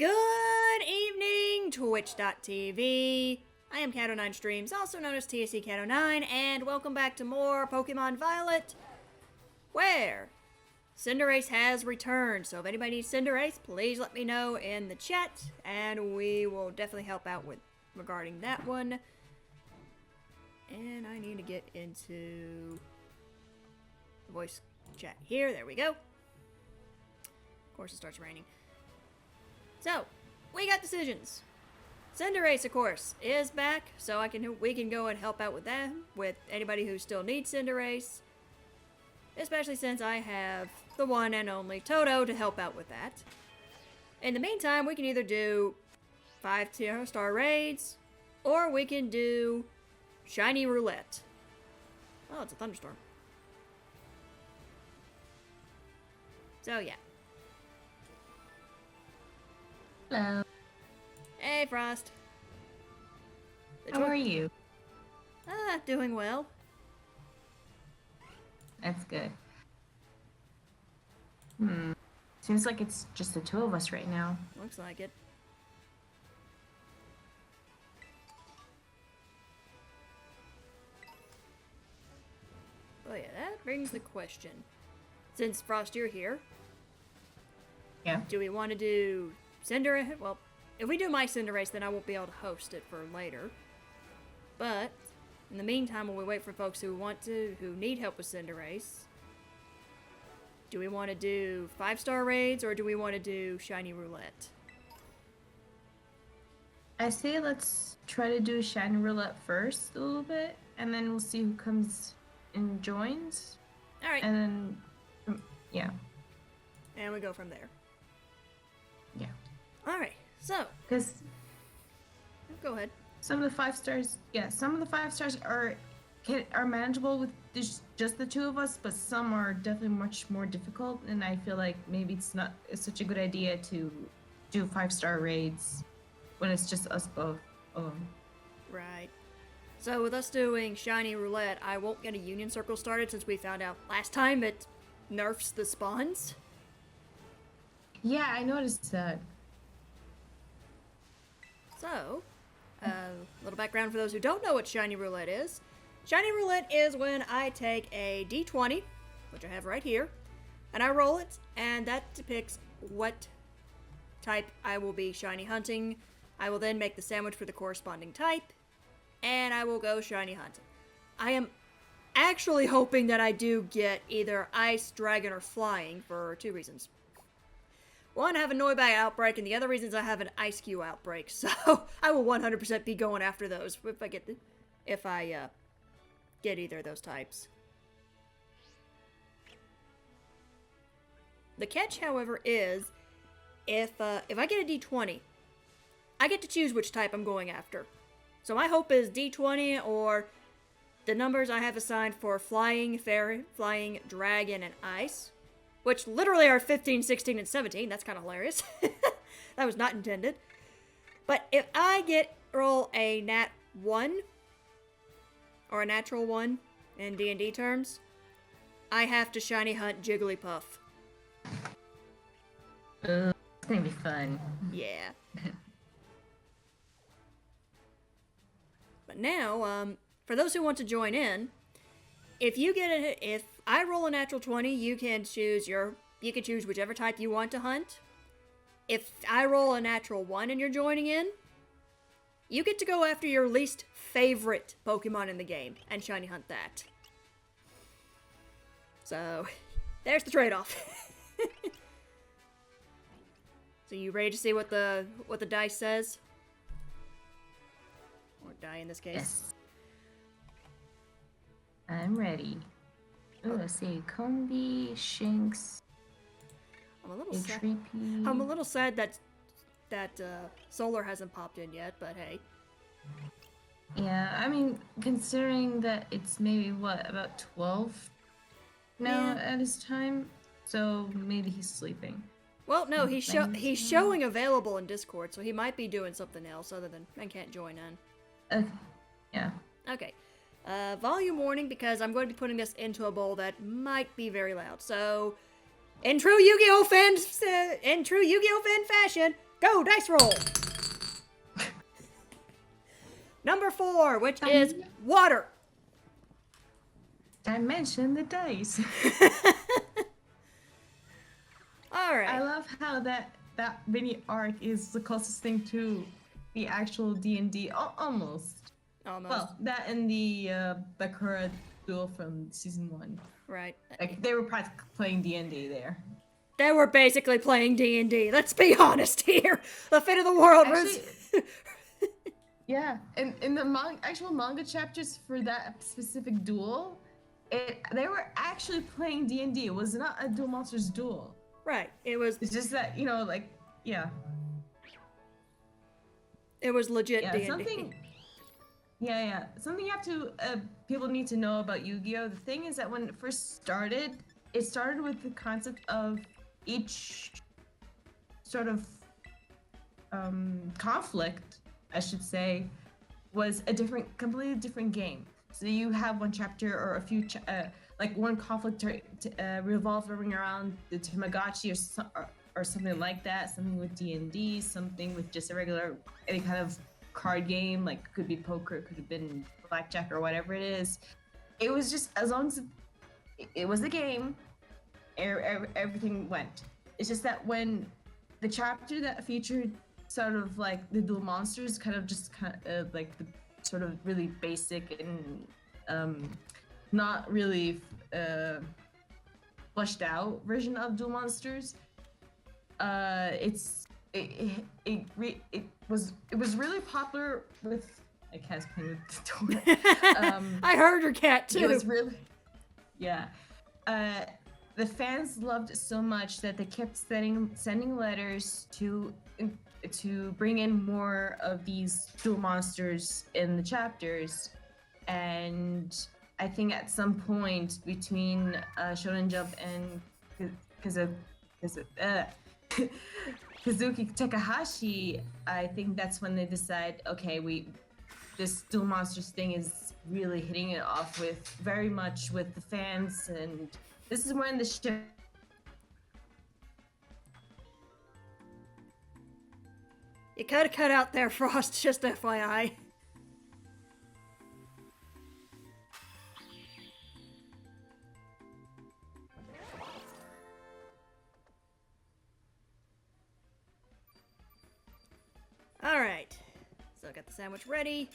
Good evening, Twitch.tv. I am Cat09 Streams, also known as TSC Cat09, and welcome back to more Pokemon Violet, where Cinderace has returned. So if anybody needs Cinderace, please let me know in the chat, and we will definitely help out with regarding that one. And I need to get into the voice chat here. There we go. Of course, it starts raining. So, we got decisions. Cinderace, of course, is back, so we can go and help out with that, with anybody who still needs Cinderace. Especially since I have the one and only Toto to help out with that. In the meantime, we can either do 5-star raids, or we can do Shiny Roulette. Oh, it's a thunderstorm. So, yeah. Hello. Hey, Frost. How are you? Doing well. That's good. Seems like it's just the two of us right now. Looks like it. Oh yeah, that brings the question. Since Frost, you're here. Yeah. Do we want to do Cinderace? Well, if we do my Cinderace, then I won't be able to host it for later. But in the meantime, while we wait for folks who need help with Cinderace, do we want to do 5-star raids or do we want to do Shiny Roulette? I say let's try to do Shiny Roulette first a little bit, and then we'll see who comes and joins. All right. And then, yeah. And we go from there. Yeah. All right. So. Because go ahead. some of the 5 stars, some of the 5 stars are manageable with just the two of us, but some are definitely much more difficult, and I feel like maybe it's such a good idea to do 5-star raids when it's just us both. Right. So with us doing Shiny Roulette, I won't get a Union Circle started since we found out last time it nerfs the spawns. Yeah, I noticed that. So, a little background for those who don't know what Shiny Roulette is. Shiny Roulette is when I take a D20, which I have right here, and I roll it, and that depicts what type I will be shiny hunting. I will then make the sandwich for the corresponding type, and I will go shiny hunting. I am actually hoping that I do get either Ice, Dragon, or Flying for 2 reasons. One, I have a Noibat outbreak, and the other reason is I have an Ice-Q outbreak, so I will 100% be going after those if I get either of those types. The catch, however, is if I get a D20, I get to choose which type I'm going after. So my hope is D20 or the numbers I have assigned for Flying, Fairy, Flying, Dragon, and Ice. Which literally are 15, 16, and 17. That's kind of hilarious. That was not intended. But if I roll a nat 1, or a natural 1 in D&D terms, I have to shiny hunt Jigglypuff. It's gonna be fun. Yeah. But now, for those who want to join in, if I roll a natural 20, you can choose whichever type you want to hunt. If I roll a natural 1 and you're joining in, you get to go after your least favorite Pokemon in the game and shiny hunt that. So, there's the trade-off. So you ready to see what the dice says? Or die in this case. Yes. I'm ready. Ooh, let's see. Combi, Shinx, I'm a little sad that Solar hasn't popped in yet, but hey. Yeah, I mean, considering that it's maybe, about 12 now at his time? So maybe he's sleeping. Well, no, he's showing available in Discord, so he might be doing something else other than I can't join in. Yeah. Okay. Volume warning, because I'm going to be putting this into a bowl that might be very loud. So, in true Yu-Gi-Oh fan fashion, Go, dice roll. Number 4, which is water. I mentioned the dice. All right. I love how that mini arc is the closest thing to the actual D&D. Almost. Almost. Well, that and the Bakura duel from season 1. Right. Like they were practically playing D&D there. They were basically playing D&D. Let's be honest here. The fate of the world was... Yeah, and in the actual manga chapters for that specific duel, they were actually playing D&D. It was not a Duel Monsters duel. Right. It was... It's just that, like, yeah. It was legit Yeah, D&D. something you have to, people need to know about Yu-Gi-Oh! The thing is that when it first started, it started with the concept of each sort of conflict, I should say, was a completely different game. So you have one chapter or a few, like one conflict revolving around the Tamagotchi or something like that. Something with D&D, something with just a regular, any kind of card game, like could be poker, could have been blackjack or whatever it is. It was just, as long as it was the game, everything went. It's just that when the chapter that featured sort of like the Duel Monsters, kind of like the sort of really basic and not really fleshed out version of Duel Monsters, it was really popular with... My cat's playing with the door. I heard your cat too. It was really... Yeah. The fans loved it so much that they kept sending letters to bring in more of these Duel Monsters in the chapters. And I think at some point between Shonen Jump and Kazuki Takahashi, I think that's when they decide, okay, this Duel Monsters thing is really hitting it off very much with the fans, and this is when the show... You could have cut out there, Frost, just FYI. Alright, so I got the sandwich ready.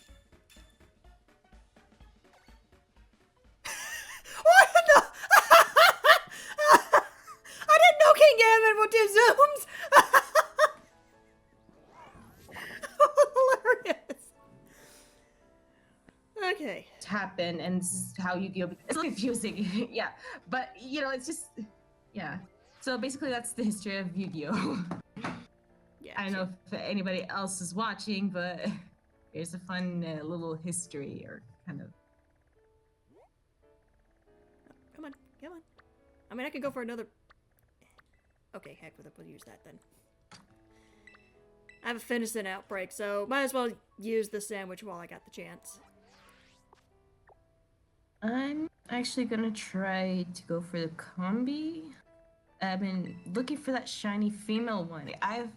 What the? I didn't know King Gambit would do zooms! Hilarious. Okay. Happen, and this is how Yu-Gi-Oh! It's confusing. Yeah, but it's just... Yeah. So basically that's the history of Yu-Gi-Oh! Yeah, I don't know if anybody else is watching, but here's a fun little history, or kind of... Come on. I mean, I could go for another... Okay, heck with it, we'll use that then. I have a Finiston outbreak, so might as well use the sandwich while I got the chance. I'm actually gonna try to go for the combi. I've been looking for that shiny female one. I have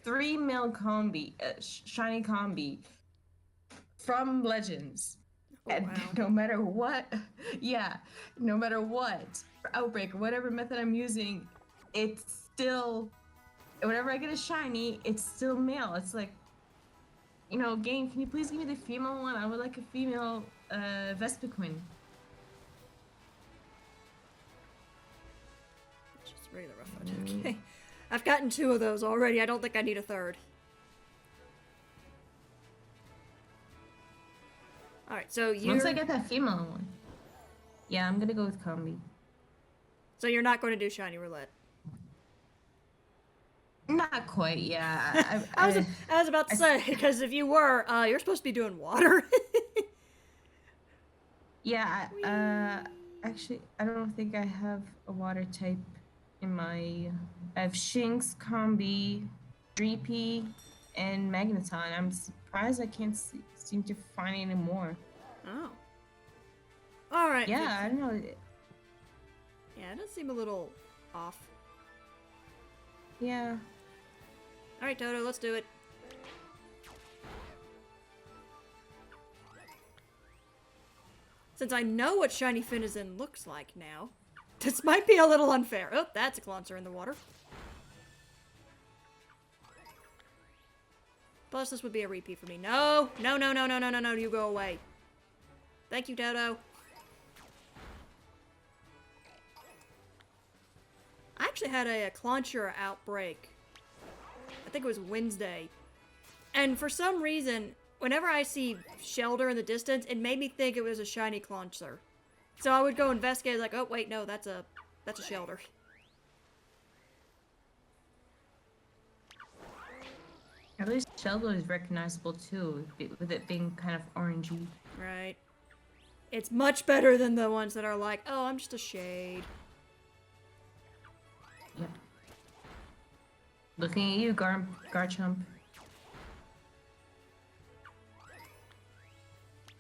3 male combi, shiny combi from Legends. Oh, And wow. no matter what, Outbreak, or whatever method I'm using, it's still, whenever I get a shiny, it's still male. It's like, game, can you please give me the female one? I would like a female Vespiquen. Just regular rough one. Okay. I've gotten 2 of those already. I don't think I need a third. Alright, so Once I get that female one. Yeah, I'm gonna go with combi. So you're not going to do shiny roulette? Not quite, yeah. I was about to say, because if you were, you're supposed to be doing water. Yeah, actually, I don't think I have a water type in my... I have Shinx, Combi, Dreepy, and Magneton. I'm surprised I can't seem to find any more. Oh. Alright. Yeah, I don't know. Yeah, it does seem a little off. Yeah. Alright, Toto, let's do it. Since I know what Shiny Finizen looks like now, this might be a little unfair. Oh, that's a Cloncer in the water. Plus, this would be a repeat for me. No! No, no, no, no, no, no, no, you go away. Thank you, Toto. I actually had a Cloncher outbreak. I think it was Wednesday. And for some reason, whenever I see Shelder in the distance, it made me think it was a shiny Cloncher. So I would go investigate, like, oh, wait, no, that's a Shelder. At least Sheldo is recognizable too, with it being kind of orangey. Right. It's much better than the ones that are like, oh, I'm just a shade. Yep. Looking at you, Garchomp. Well,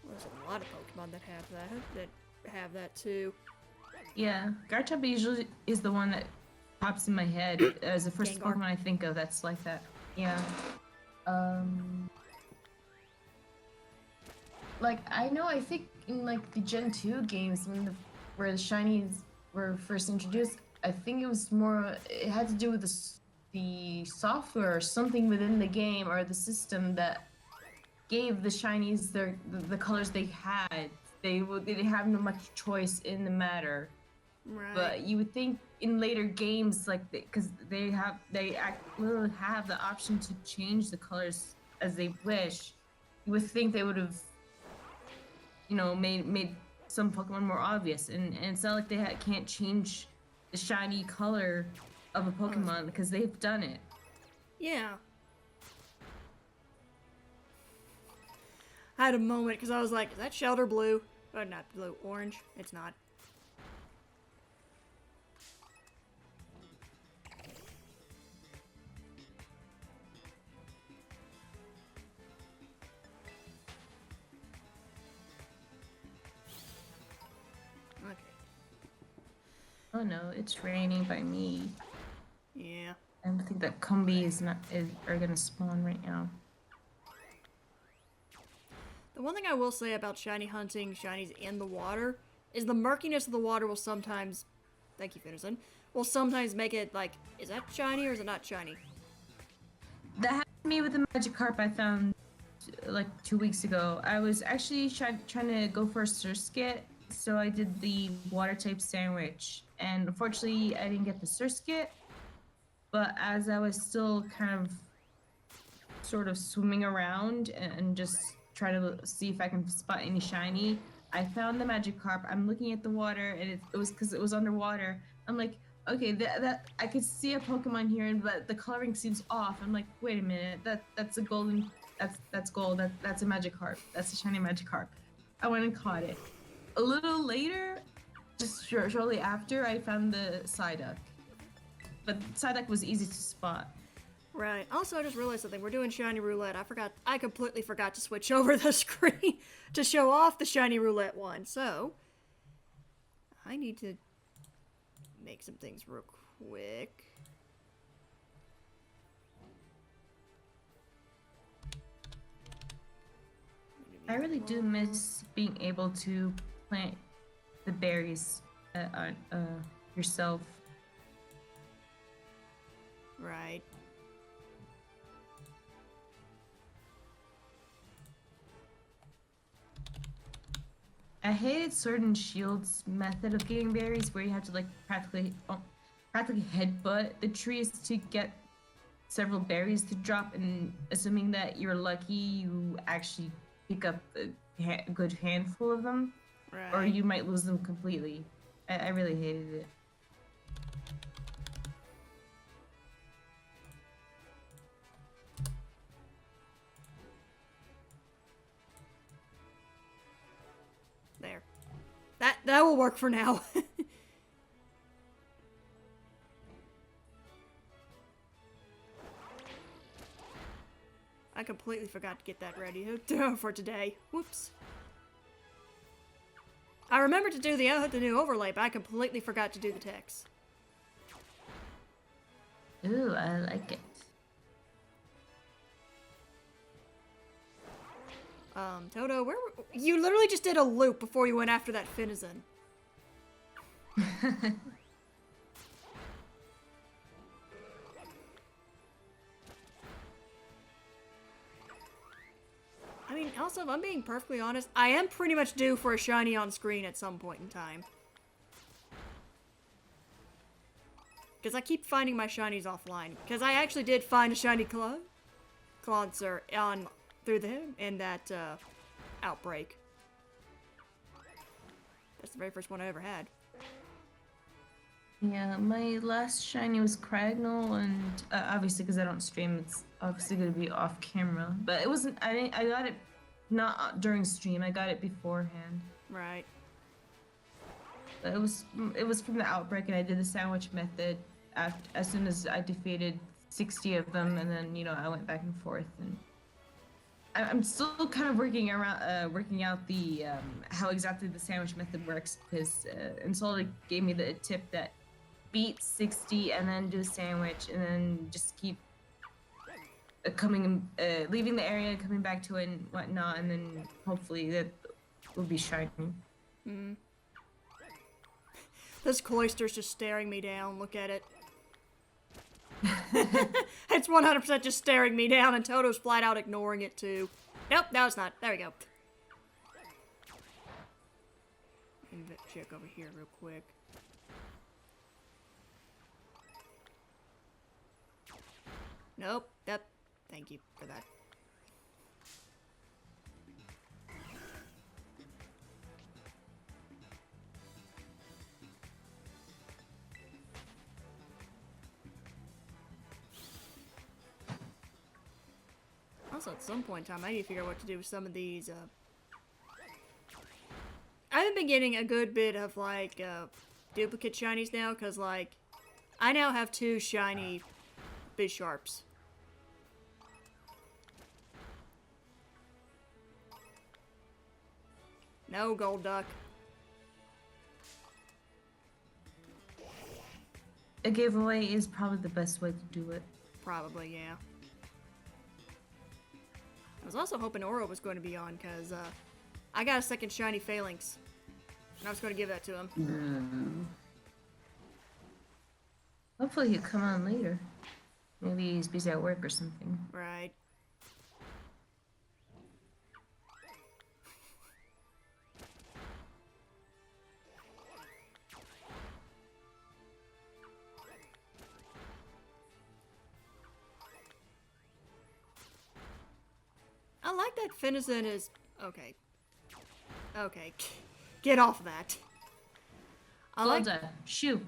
there's a lot of Pokemon that have that too. Yeah, Garchomp usually is the one that pops in my head as the first Gengar. Pokemon I think of that's like that. Yeah. Like I think in like the Gen 2 games where the shinies were first introduced, I think it had to do with the software or something within the game or the system that gave the shinies the colors they had. They didn't have no much choice in the matter. Right. But you would think in later games, like, because they will have the option to change the colors as they wish, you would think they would have, made some Pokemon more obvious. And it's not like they can't change the shiny color of a Pokemon because they've done it. Yeah. I had a moment because I was like, is that Shelter blue? Oh, not blue, orange. It's not. Okay. Oh no, it's raining by me. Yeah. I don't think that Combi are gonna spawn right now. The one thing I will say about shiny hunting shinies in the water is the murkiness of the water will sometimes, thank you, Finizen, will sometimes make it like, is that shiny or is it not shiny? That happened to me with the Magikarp I found like 2 weeks ago. I was actually trying to go for a Surskit, so I did the water type sandwich, and unfortunately I didn't get the Surskit. But as I was still kind of sort of swimming around and just trying to see if I can spot any shiny, I found the Magikarp. I'm looking at the water, and it was because it was underwater. I'm like, okay, that I could see a Pokemon here, but the coloring seems off. I'm like, wait a minute, that's a golden, that's gold. That's a Magikarp. That's a shiny Magikarp. I went and caught it. A little later, just shortly after, I found the Psyduck. But Psyduck was easy to spot. Right. Also, I just realized something. We're doing shiny roulette. I completely forgot to switch over the screen to show off the shiny roulette one. So, I need to make some things real quick. I really do miss being able to plant the berries yourself. Right. I hated Sword and Shield's method of getting berries, where you have to like practically headbutt the trees to get several berries to drop, and assuming that you're lucky, you actually pick up a good handful of them, Right. or you might lose them completely. I really hated it. There. That will work for now. I completely forgot to get that ready for today. Whoops. I remembered to do the new overlay, but I completely forgot to do the text. Ooh, I like it. Toto, you literally just did a loop before you went after that Finizen. I mean, also, if I'm being perfectly honest, I am pretty much due for a shiny on screen at some point in time. Because I keep finding my shinies offline. Because I actually did find a shiny Clauncer in that outbreak. That's the very first one I ever had. Yeah, my last shiny was Cragnole, and obviously because I don't stream, it's obviously going to be off camera. But it wasn't. I got it not during stream. I got it beforehand. Right. But it was from the outbreak, and I did the sandwich method as soon as I defeated 60 of them, and then I went back and forth, and I'm still kind of working out the how exactly the sandwich method works, because Insolid gave me the tip that beat 60 and then do a sandwich and then just keep leaving the area, coming back to it and whatnot, and then hopefully that will be shiny. Mm. This Cloyster's just staring me down. Look at it. It's 100% just staring me down, and Toto's flat out ignoring it too. Nope, no it's not. There we go. Check over here real quick. Nope, thank you for that. Also, at some point in time, I need to figure out what to do with some of these, I haven't been getting a good bit of, like, duplicate shinies now, because, like, I now have 2 shiny Bisharps. No, Golduck. A giveaway is probably the best way to do it. Probably, yeah. I was also hoping Oro was going to be on, because, I got a second shiny Phalanx. And I was going to give that to him. Hopefully he'll come on later. Maybe he's busy at work or something. Right. I like that Finizen is... Okay. Okay. Get off of that. Golda, shoo.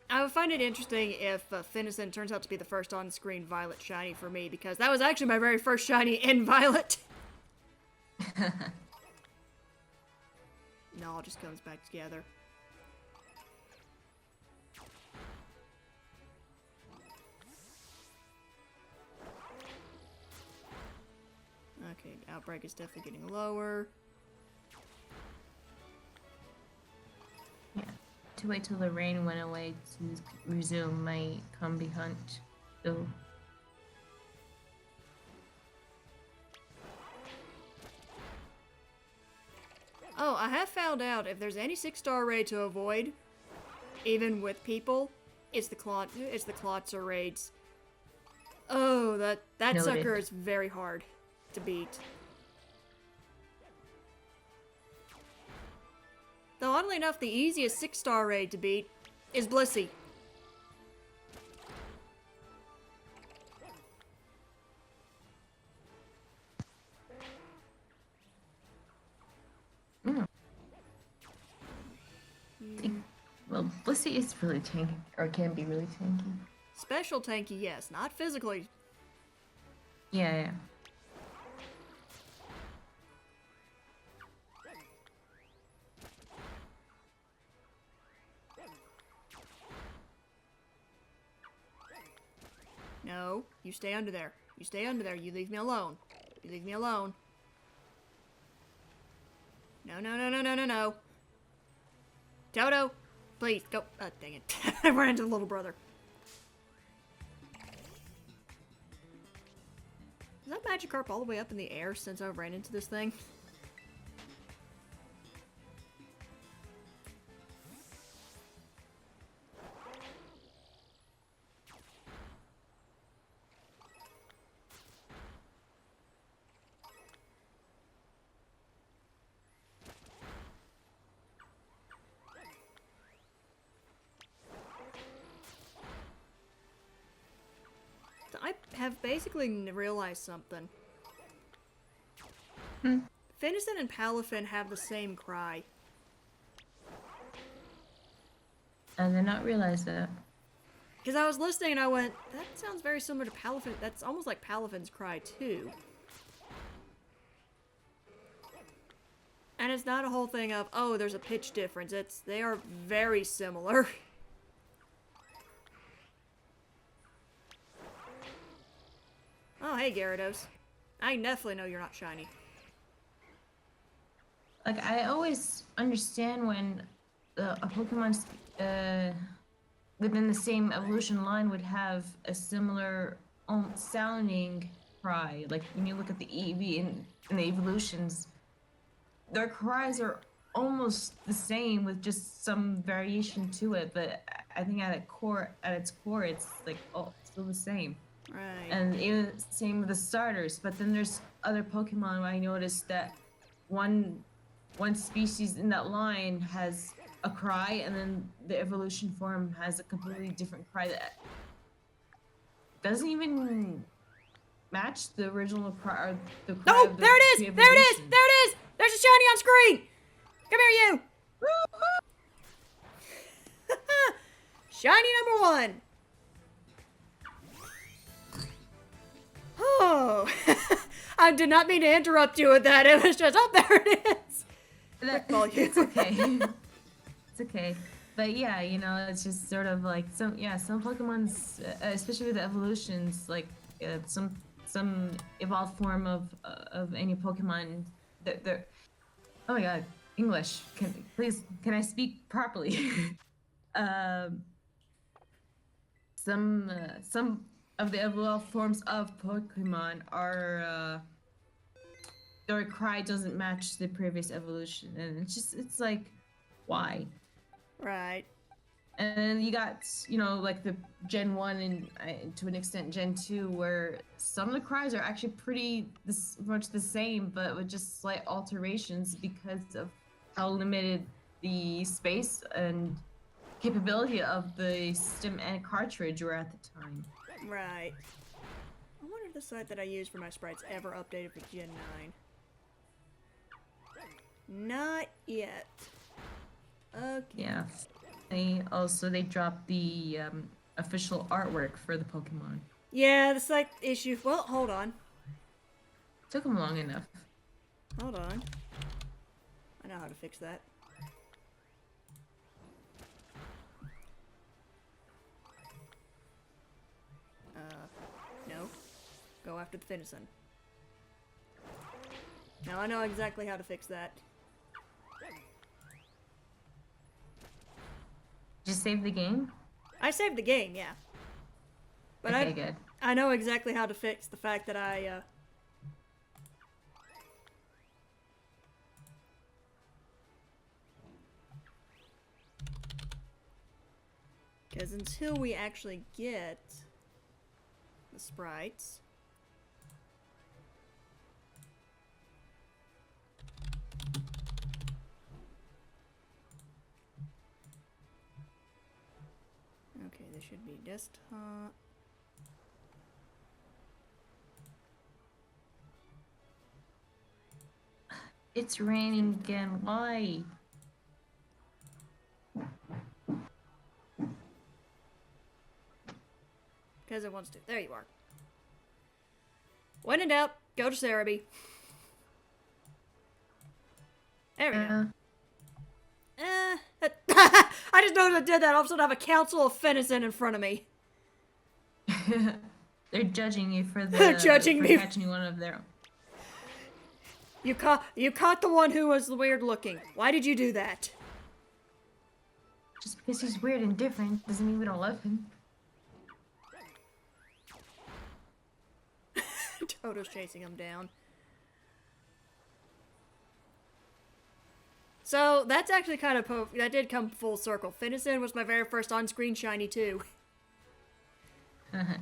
I would find it interesting if Finizen turns out to be the first on-screen Violet shiny for me, because that was actually my very first shiny in Violet. It all just comes back together. Okay, Outbreak is definitely getting lower. Yeah. To wait till the rain went away to resume my combi hunt. So. Oh, I have found out if there's any 6-star raid to avoid, even with people, it's the Clauncer raids. Oh, that Noted. sucker is very hard to beat. Though oddly enough, the easiest 6-star raid to beat is Blissey. Well, Blissey is really tanky, or can be really tanky. Special tanky, yes, not physically. Yeah. No, you stay under there. You stay under there. You leave me alone. You leave me alone. No, no, no, no, no, no, no. Toto, please, go. Dang it. I ran into the little brother. Is that Magikarp all the way up in the air since I ran into this thing? I have basically realized something. Fenison and Palafin have the same cry. I did not realize that. Because I was listening and I went, that sounds very similar to Palafin. That's almost like Palafin's cry, too. And it's not a whole thing of, oh, there's a pitch difference. They are very similar. Oh, hey, Gyarados. I definitely know you're not shiny. Like, I always understand when a Pokemon within the same evolution line would have a similar sounding cry. Like, when you look at the Eevee and the evolutions, their cries are almost the same with just some variation to it. But I think at its core, it's like, oh, it's still the same. Right. And even same with the starters. But then there's other Pokemon where I noticed that one species in that line has a cry, and then the evolution form has a completely different cry that doesn't even match the original cry. Or the cry Oh, of the there it is! There it is! pre-evolution. There it is! There's a shiny on screen! Come here, you! Shiny number 1! Oh! I did not mean to interrupt you with that. It was just, oh, there it is! It's okay. It's okay. But yeah, you know, it's just sort of like some Pokemon's, especially with the evolutions, like some evolved form of any Pokemon. They're oh my god, English. Can I speak properly? Some of the evolved forms of Pokemon are their cry doesn't match the previous evolution, and it's like, why? Right. And then you got, you know, like the Gen 1 and to an extent Gen 2, where some of the cries are actually pretty much the same, but with just slight alterations because of how limited the space and capability of the system and cartridge were at the time. Right. I wonder if the site that I use for my sprites ever updated for Gen 9. Not yet. Okay. Yeah. They dropped the official artwork for the Pokemon. Yeah, the site issue. Well, hold on. Took them long enough. Hold on. I know how to fix that. No. Go after the Fenison. Now I know exactly how to fix that. Just save the game? I saved the game, yeah. But Okay, good. I know exactly how to fix the fact that I, because until we actually get the sprites... Okay, this should be desktop. It's raining again. Why? Because it wants to. There you are. When in doubt, go to Cerebi. There we go. I just noticed I did that. All of a sudden I have a council of Fenison in front of me. They're judging you for They're judging me. catching one of their own. You caught the one who was weird looking. Why did you do that? Just because he's weird and different doesn't mean we don't love him. Toto's chasing him down. So, that's actually kind of... that did come full circle. Finizen was my very first on-screen shiny, too. I'm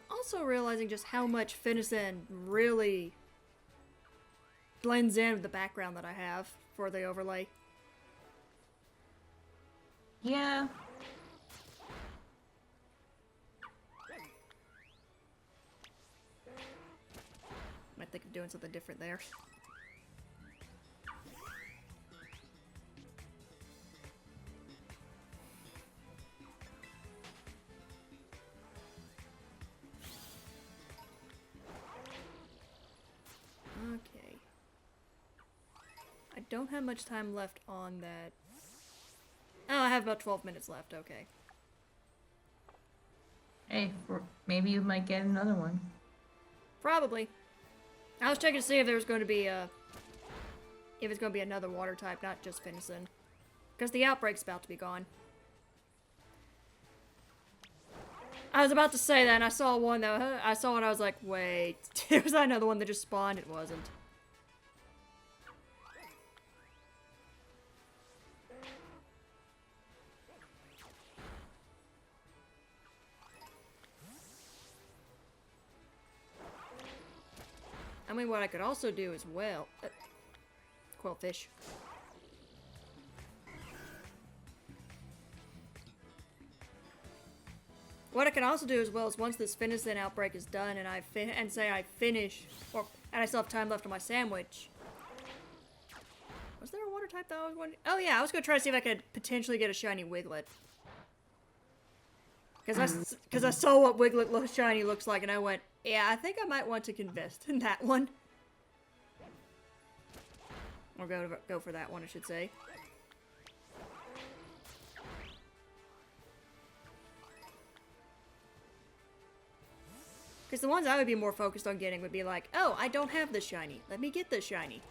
also realizing just how much Finizen really blends in with the background that I have for the overlay. Yeah. Might think of doing something different there. Okay. I don't have much time left on that. Oh, I have about 12 minutes left, okay. Hey, maybe you might get another one. Probably. I was checking to see if there was going to be if it's going to be another water type, not just Finizen. Because the outbreak's about to be gone. I was about to say that, and I saw one that I saw it. I was like, wait, was that another one that just spawned? It wasn't. I mean, what I could also do as well. Quillfish. What I can also do as well is once this Finizen outbreak is done and I finish, and I still have time left on my sandwich. Was there a water type that I was wondering? Oh yeah, I was gonna try to see if I could potentially get a shiny Wiglet. Because I saw what Wiglet shiny looks like, and I went, yeah, I think I might want to invest in that one. Or go for that one, I should say. Because the ones I would be more focused on getting would be like, oh, I don't have this shiny. Let me get this shiny.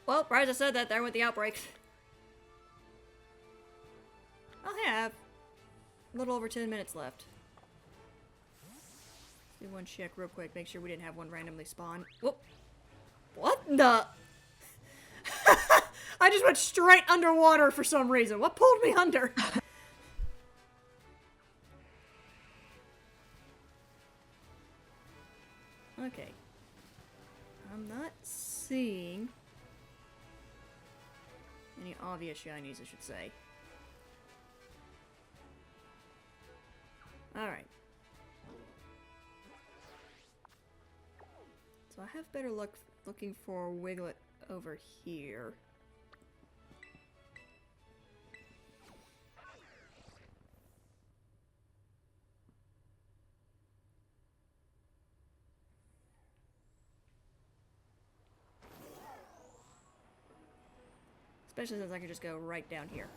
Well, right as I said that, there went the outbreak. I'll have a little over 10 minutes left. Let's do one check real quick, make sure we didn't have one randomly spawn. Whoop. What the? I just went straight underwater for some reason. What pulled me under? Okay. I'm not seeing any obvious shinies, I should say. Alright. So I have better luck looking for Wiglet over here. Especially since I could just go right down here.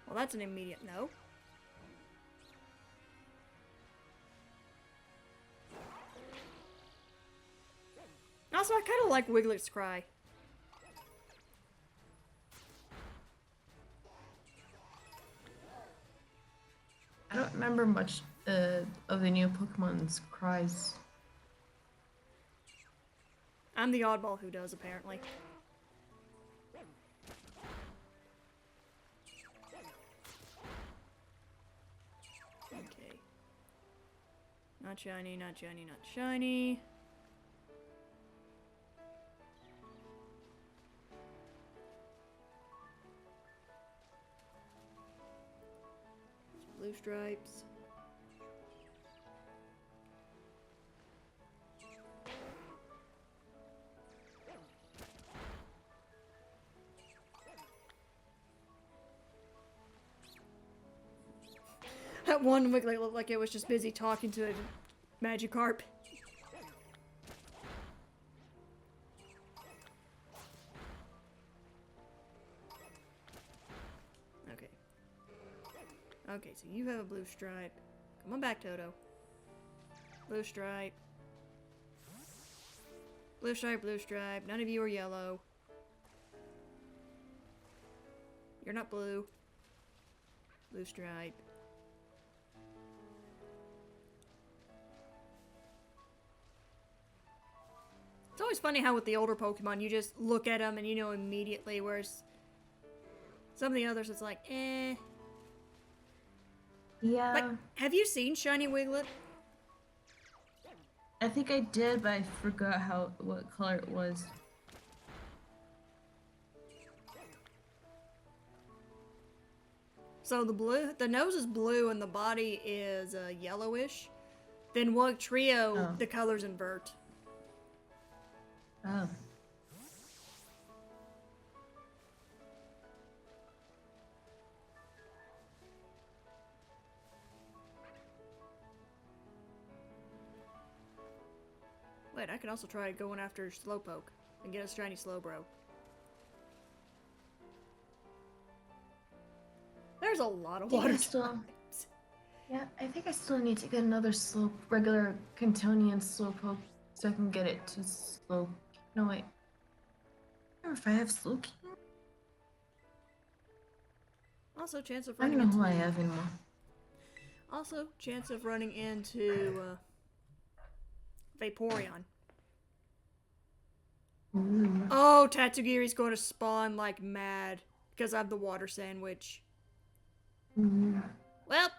Well, that's an immediate no. Also, I kind of like Wiglet's cry. I don't remember much of the new Pokemon's cries. I'm the oddball who does, apparently. Okay. Not shiny, not shiny, not shiny. Blue stripes. That one Wiglet looked like it was just busy talking to a Magikarp. Okay. Okay, so you have a blue stripe. Come on back, Toto. Blue stripe. Blue stripe, blue stripe. None of you are yellow. You're not blue. Blue stripe. It's always funny how with the older Pokemon, you just look at them and you know immediately, whereas some of the others, it's like, eh. Yeah. Like, have you seen Shiny Wiglet? I think I did, but I forgot what color it was. So the nose is blue and the body is yellowish. Then Wugtrio, Oh. the colors invert. Oh. Wait, I can also try going after Slowpoke and get a shiny Slowbro. There's a lot of water types. Yeah, I think I still need to get another regular Cantonian Slowpoke so I can get it to slow. No, wait. I wonder if I have Slowking. Also, chance of I running don't know into. who I have anymore. Also, chance of running into Vaporeon. Ooh. Oh, Tatsugiri's going to spawn like mad because I have the water sandwich. Ooh. Well,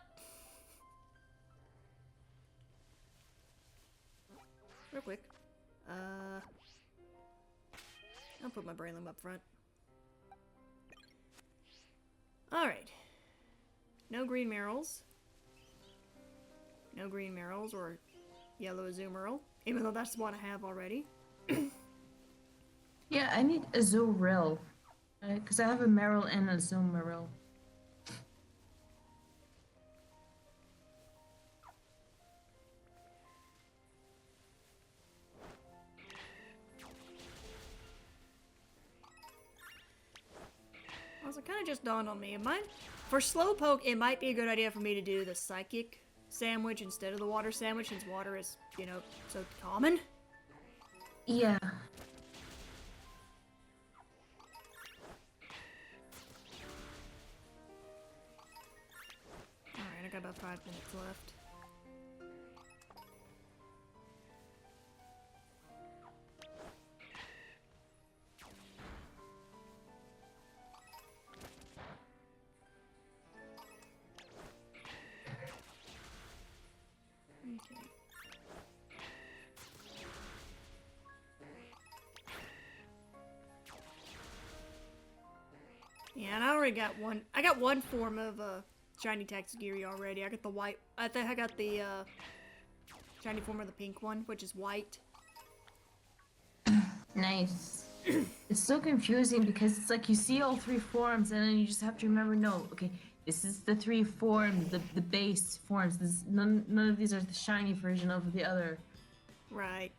real quick. I'll put my Braylon up front. Alright. No green Merrills. No green Merrills or yellow Azumarill, even though that's one I have already. Yeah, I need a Azurill. Because I have a Meryl and a Azumarill. Also, kind of just dawned on me. For Slowpoke, it might be a good idea for me to do the Psychic sandwich instead of the water sandwich, since water is, you know, so common. Yeah. Alright, I got about 5 minutes left. Okay. Yeah, and I already got one. I got one form of shiny Tatsugiri already. I got the white. I think I got the shiny form of the pink one, which is white. Nice. It's so confusing because it's like you see all three forms and then you just have to remember, no, okay, this is the three forms, the base forms. None of these are the shiny version of the other. Right.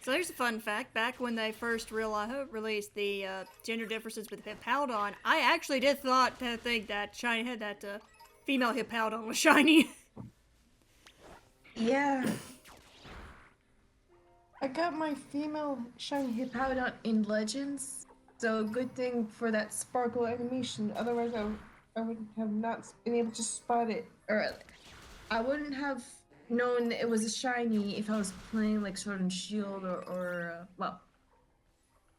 So here's a fun fact. Back when they first released the gender differences with Hippowdon, I actually did think that shiny had that female Hippowdon was shiny. Yeah. I got my female shiny Hippowdon in Legends, so good thing for that sparkle animation. Otherwise, I would have not been able to spot it, or I wouldn't have known it was a shiny if I was playing like Sword and Shield or well,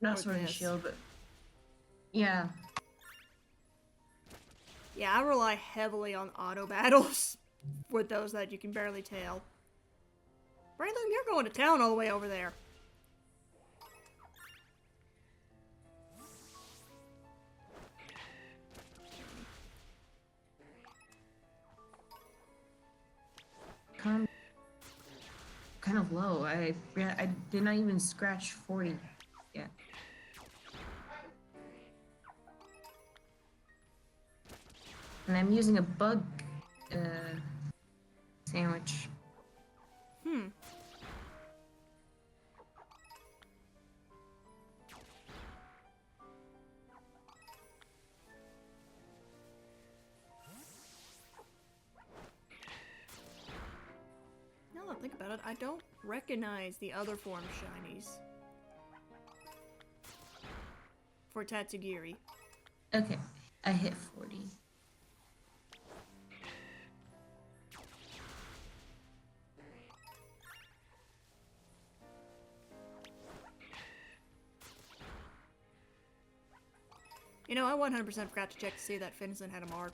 not Or Sword and this. Shield, but yeah. Yeah, I rely heavily on auto battles with those that you can barely tell. Braylon, you're going to town all the way over there. Kind of low. I did not even scratch 40 yet. And I'm using a bug sandwich. but I don't recognize the other form shinies for Tatsugiri. Okay, I hit 40. You know, I 100% forgot to check to see that Finson had a mark.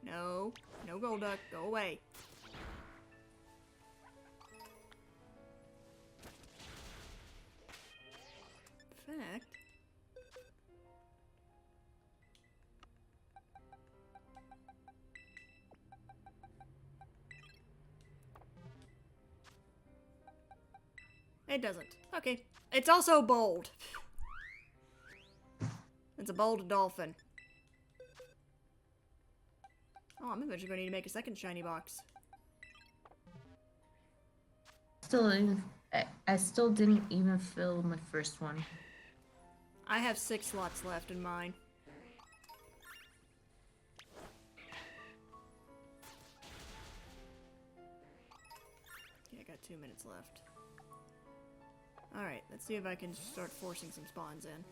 No. No Golduck. Go away. In fact... It doesn't. Okay. It's also bold. It's a bold dolphin. Oh, I'm eventually going to need to make a second shiny box. I still didn't even fill my first one. I have 6 slots left in mine. Yeah, I got 2 minutes left. Alright, let's see if I can start forcing some spawns in.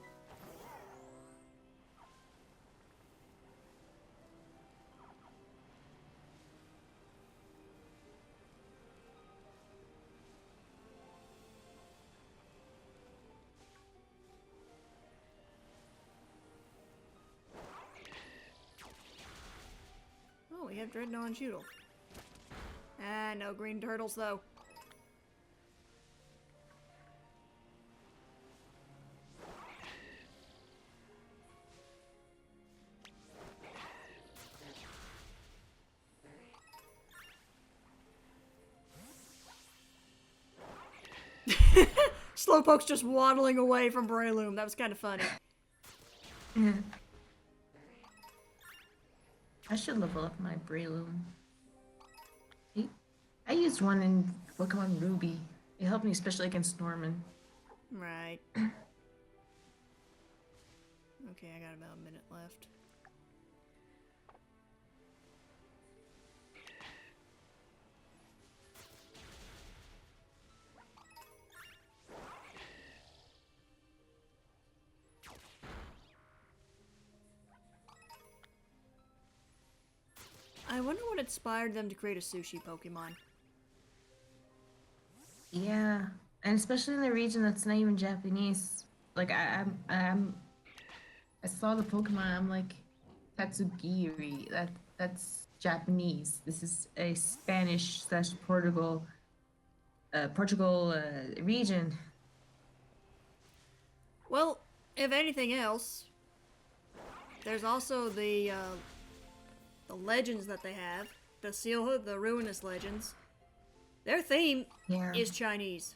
Oh, we have Dreadnought and Shoodle. Ah, no green turtles though. Slowpoke's just waddling away from Breloom. That was kind of funny. I should level up my Breloom. I used one in Pokemon Ruby. It helped me especially against Norman. Right. Okay, I got about a minute left. I wonder what inspired them to create a sushi Pokemon. Yeah, and especially in the region that's not even Japanese. Like I saw the Pokemon. I'm like, Tatsugiri. That's Japanese. This is a Spanish slash Portugal region. Well, if anything else, there's also the legends that they have. The Sealhood, the Ruinous Legends. Their theme Yeah. is Chinese.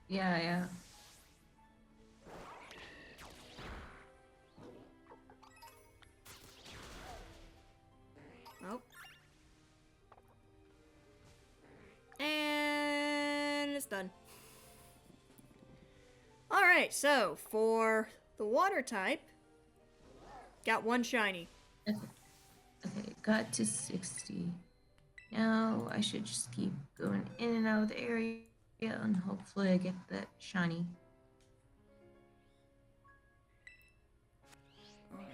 Yeah. Oh. And it's done. Alright, so for the water type, got 1 shiny. Okay, got to 60. Now I should just keep going in and out of the area and hopefully I get that shiny. Alright,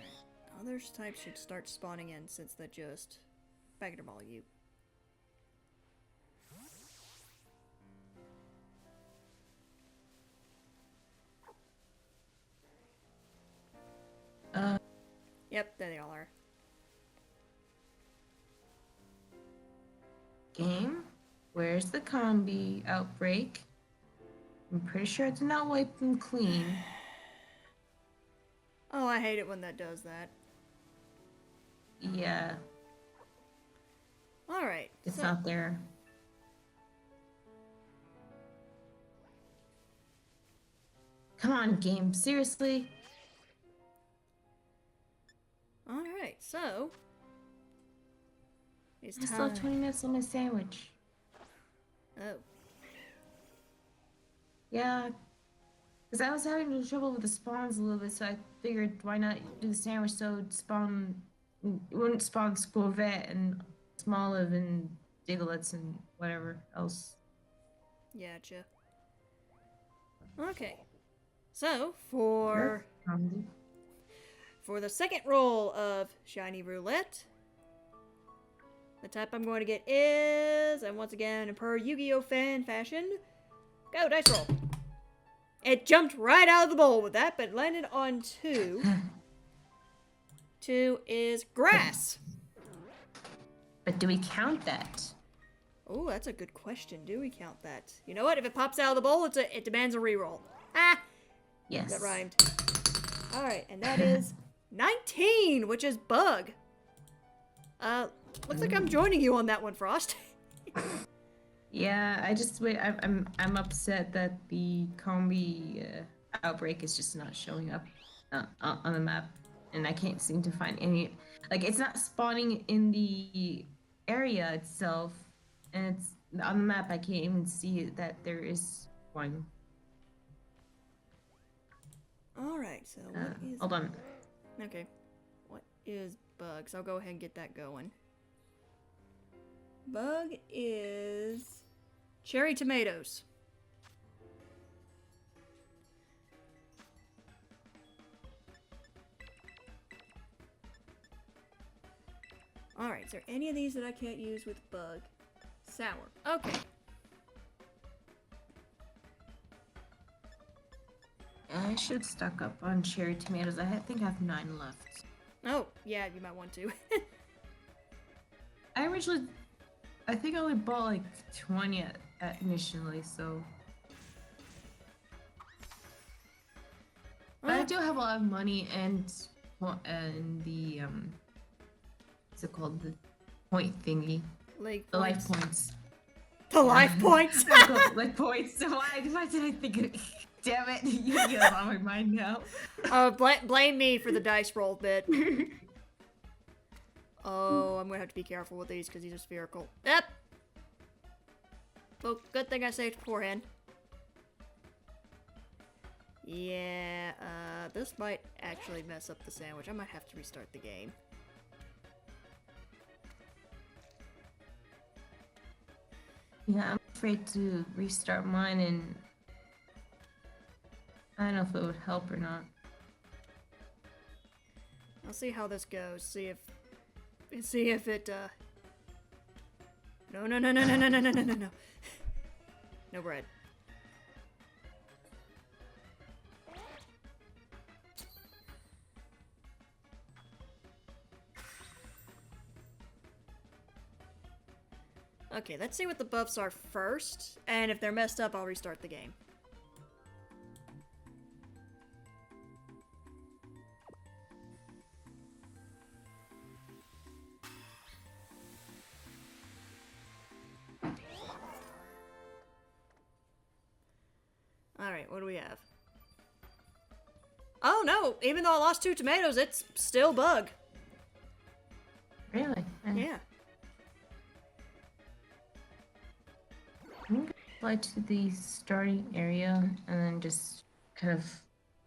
other types should start spawning in since they just Bagger Ball you. Yep, there they all are. Game? Where's the combi outbreak? I'm pretty sure I did not wipe them clean. Oh, I hate it when that does that. Yeah, Alright. it's so, not there. Come on, game. Seriously? Alright, so it's I still have time. 20 minutes on my sandwich. Oh. Yeah, Because I was having trouble with the spawns a little bit, so I figured why not do the sandwich so it'd spawn, it wouldn't spawn Squavette and Smoliv and Diglets and whatever else. Gotcha. Okay. So, for the second roll of Shiny Roulette, the type I'm going to get is, and once again, per Yu-Gi-Oh! Fan fashion, go, dice roll. It jumped right out of the bowl with that, but landed on 2. 2 is grass. But do we count that? Oh, that's a good question. Do we count that? You know what? If it pops out of the bowl, it demands a reroll. Ah! Yes. That rhymed. Alright, and that is 19, which is bug. Looks like I'm joining you on that one, Frost. Yeah, I just wait. I'm upset that the Combi outbreak is just not showing up on the map, and I can't seem to find any. Like, it's not spawning in the area itself, and it's on the map. I can't even see that there is one. Alright, so what is... Hold on. Okay. What is bugs? I'll go ahead and get that going. Bug is... cherry tomatoes. Alright, is there any of these that I can't use with bug? Sour. Okay. I should stock up on cherry tomatoes. I think I have 9 left. Oh, yeah, you might want to. I think I only bought like 20 at initially, so. But I do have a lot of money and the what's it called, the point thingy, the life points. The life points. Life points. So why did I think of it? Damn it! You get it on my mind now. Blame me for the dice roll bit. Oh, I'm gonna have to be careful with these because these are spherical. Yep. Well, good thing I saved beforehand. Yeah, this might actually mess up the sandwich. I might have to restart the game. Yeah, I'm afraid to restart mine, and I don't know if it would help or not. I'll see how this goes. See if it, No. No bread. Okay, let's see what the buffs are first, and if they're messed up, I'll restart the game. Alright, what do we have? Oh no! Even though I lost 2 tomatoes, it's still bug. Really? Yeah. I'm gonna fly to the starting area and then just kind of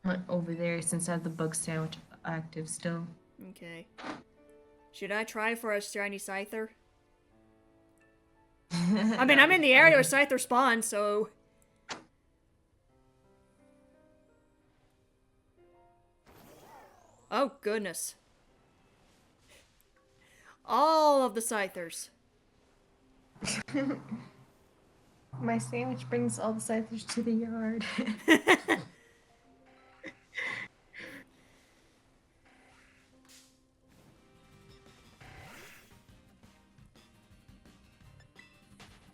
hunt over there since I have the bug sandwich active still. Okay. Should I try for a shiny Scyther? I mean, I'm in the area where Scyther spawns, so... Oh, goodness. All of the Scythers. My sandwich brings all the Scythers to the yard.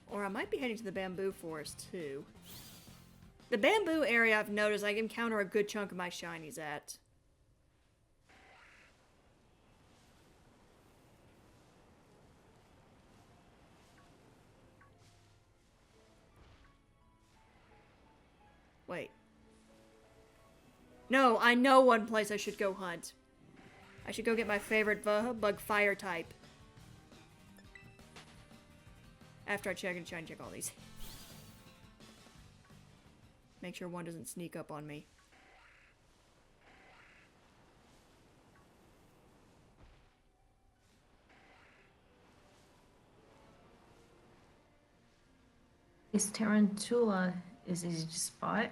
Or I might be heading to the bamboo forest, too. The bamboo area, I've noticed, I encounter a good chunk of my shinies at. Wait. No, I know one place I should go hunt. I should go get my favorite bug fire type. After I check all these. Make sure one doesn't sneak up on me. This tarantula is easy to spot.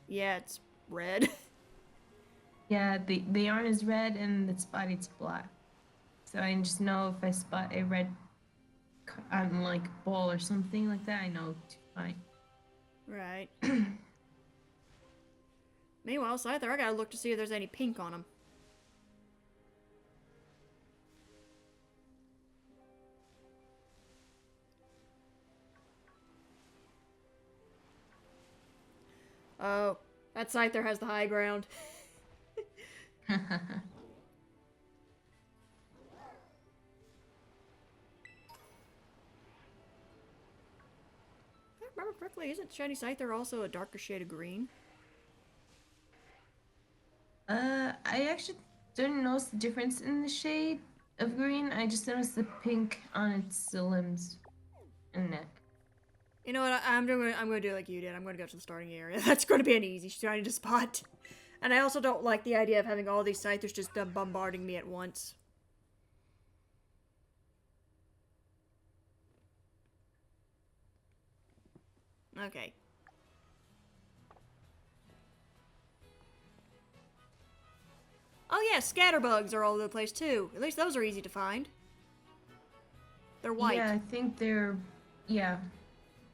Yeah, it's red. Yeah, the yarn is red and its body's black. So I just know if I spot a red, like ball or something like that, I know to find. Right. Meanwhile, Scyther, I gotta look to see if there's any pink on him. Oh, that Scyther has the high ground. If I remember correctly, isn't Shiny Scyther also a darker shade of green? I actually didn't notice the difference in the shade of green. I just noticed the pink on its limbs and neck. You know what? I'm gonna do like you did. I'm gonna go to the starting area. That's gonna be an easy Shiny to spot. And I also don't like the idea of having all these Scythers just bombarding me at once. Okay. Oh yeah, scatterbugs are all over the place too. At least those are easy to find. They're white. Yeah, I think they're, yeah.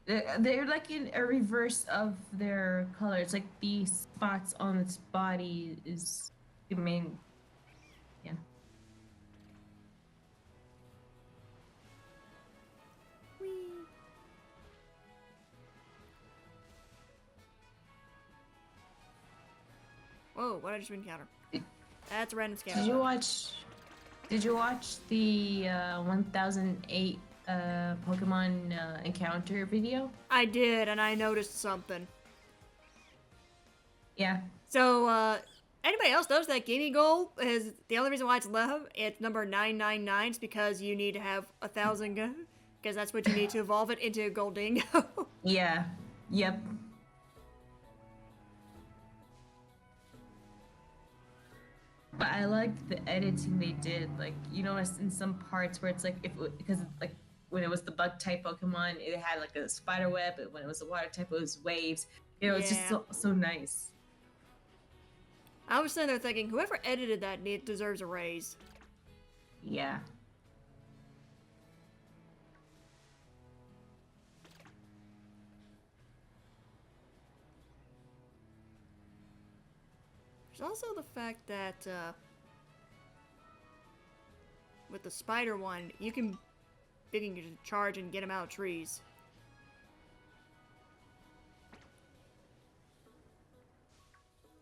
They're like in a reverse of their color. It's like the spots on its body is the main, yeah. Whee. Whoa, what did I just encounter? That's a random scatterbug. Did you watch the 1008 Pokemon encounter video? I did, and I noticed something. Yeah. So, anybody else knows that Gimme Goal is the only reason why it's low? It's number 999 is because you need to have 1,000, because that's what you need to evolve it into Goldingo. Yeah. Yep. But I liked the editing they did. Like, you know, in some parts where it's like, because like when it was the bug type Pokemon, it had like a spider web, but when it was the water type, it was waves. You know, it's just so nice. I was sitting there thinking, whoever edited that deserves a raise. Yeah. There's also the fact that, with the spider one, you can charge and get them out of trees.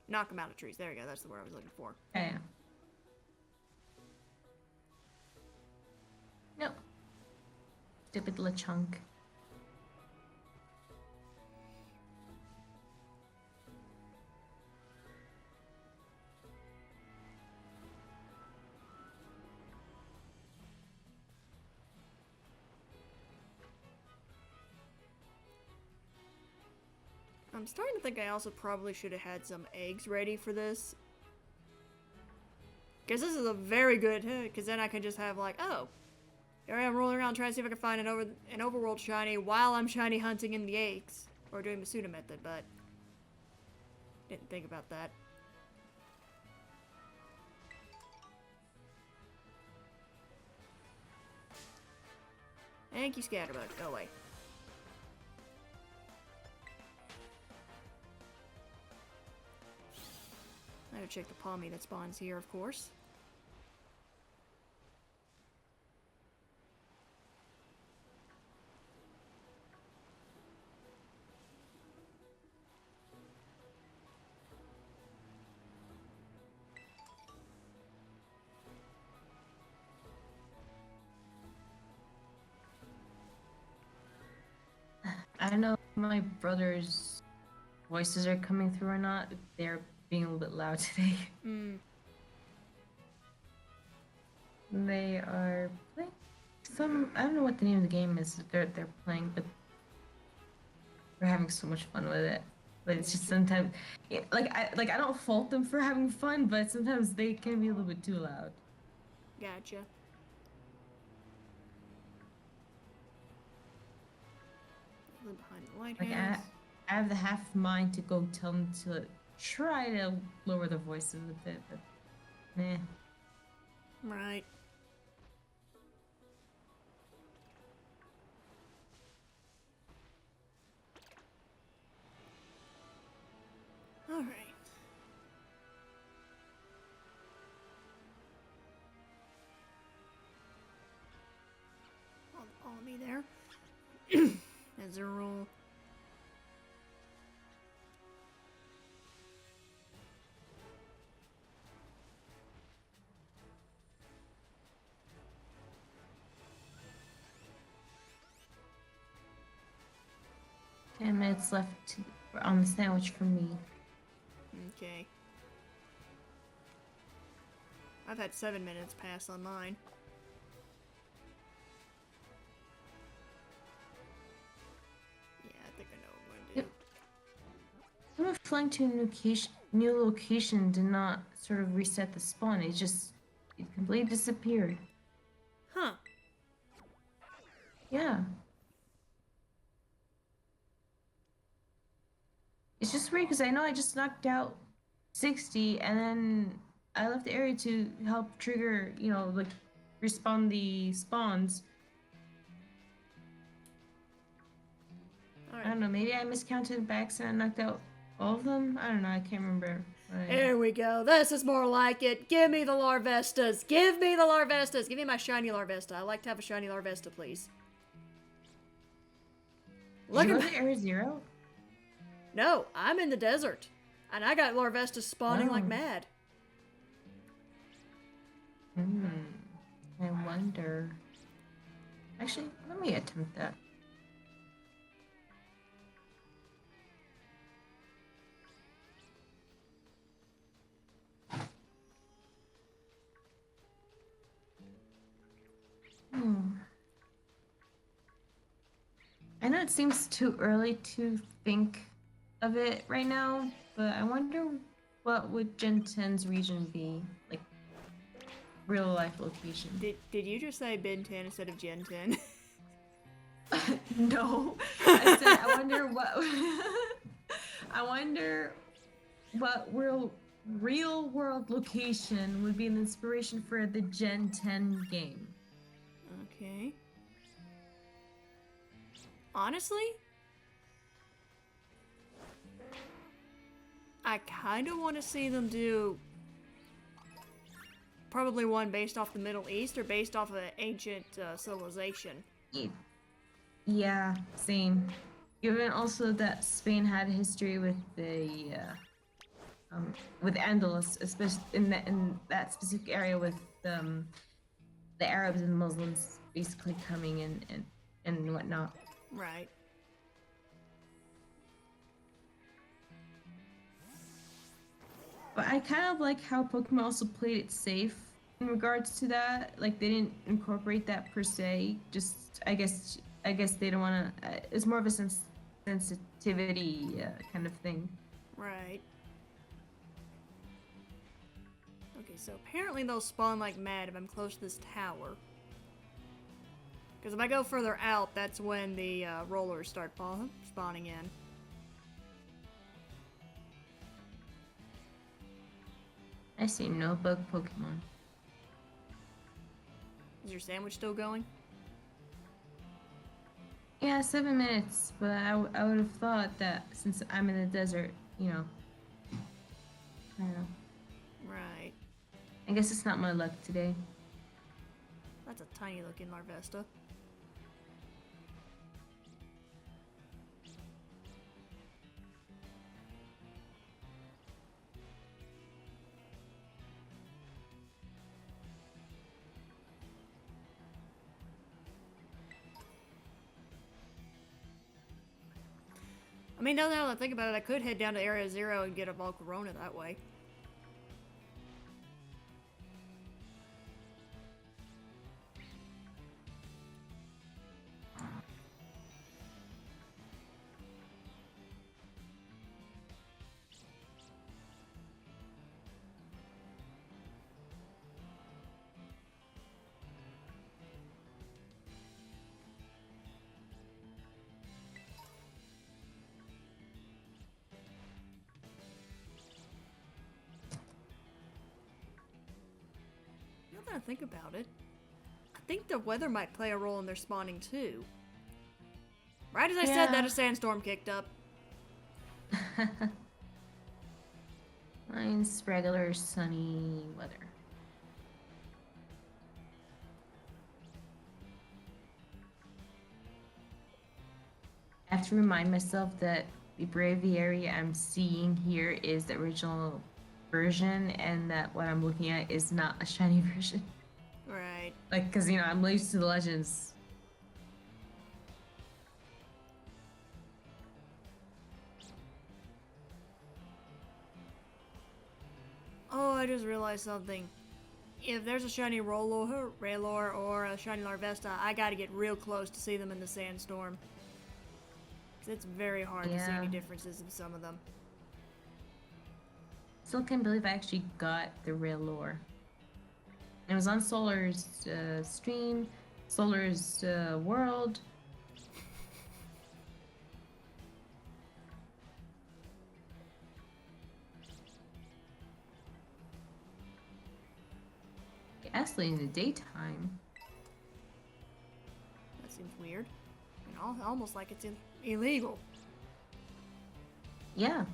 Knock them out of trees. There you go. That's the word I was looking for. Yeah. No. Stupid Lechonk. I'm starting to think I also probably should have had some eggs ready for this. Because this is a very good hit, because then I can just have like, oh, here I am rolling around trying to see if I can find an overworld shiny while I'm shiny hunting in the eggs. Or doing the pseudo method, but didn't think about that. Thank you, Scatterbug. Go away. I gotta check the Palmy that spawns here, of course. I don't know if my brother's voices are coming through or not. They're being a little bit loud today. They are playing some, I don't know what the name of the game is they're playing, but we're having so much fun with it. But it's just sometimes, I don't fault them for having fun, but sometimes they can be a little bit too loud. Gotcha. Behind the Like lighthouse. I have the half mind to go tell them to try to lower their voices a bit, but meh. Right. All right. Follow me there. As a rule. $10 left on the sandwich for me. Okay. I've had 7 minutes pass on mine. Yeah, I think I know what I'm going to do. Someone flying to a new location did not sort of reset the spawn. It completely disappeared. Huh. Yeah. It's just weird because I know I just knocked out 60 and then I left the area to help trigger, like respawn the spawns. I Alright. don't know, maybe I miscounted by accident and knocked out all of them? I don't know, I can't remember. There we go. This is more like it. Give me the Larvestas. Give me the Larvestas. Give me my shiny Larvesta. I like to have a shiny Larvesta, please. Look Did you at go my... to Area Zero? No, I'm in the desert. And I got Larvestas spawning like Oh. mad. I wonder. Actually, let me attempt that. I know it seems too early to think of it right now, but I wonder what would Gen 10's region be? Like, real life location. Did you just say Ben 10 instead of Gen 10? No. I said I wonder what I wonder what real world location would be an inspiration for the Gen 10 game. Okay. Honestly, I kind of want to see them do probably one based off the Middle East or based off of an ancient civilization. Yeah, same. Given also that Spain had a history with with Andalus, especially in that specific area with the Arabs and Muslims basically coming in and whatnot. Right. But I kind of like how Pokemon also played it safe in regards to that. Like they didn't incorporate that per se. Just I guess they don't want to. It's more of a sensitivity kind of thing. Right. Okay, so apparently they'll spawn like mad if I'm close to this tower. Because if I go further out, that's when the rollers start spawning in. I see no bug Pokemon. Is your sandwich still going? Yeah, 7 minutes, but I would have thought that since I'm in the desert, I don't know. Right. I guess it's not my luck today. That's a tiny looking Larvesta. I mean, now that I think about it, I could head down to Area Zero and get a Volcarona that way. trying to think about it. I think the weather might play a role in their spawning too. Right as I said that, a sandstorm kicked up. Mine's regular sunny weather. I have to remind myself that the Braviary I'm seeing here is the original version, and that what I'm looking at is not a shiny version. Right. Like, because, you know, I'm used to the Legends. Oh, I just realized something. If there's a shiny Raylor or a shiny Larvesta, I gotta get real close to see them in the sandstorm. 'Cause it's very hard to see any differences in some of them. Still can't believe I actually got the Raylor. It was on Solar's stream, Solar's world. Actually, in the daytime. That seems weird. You know, almost like it's illegal. Yeah.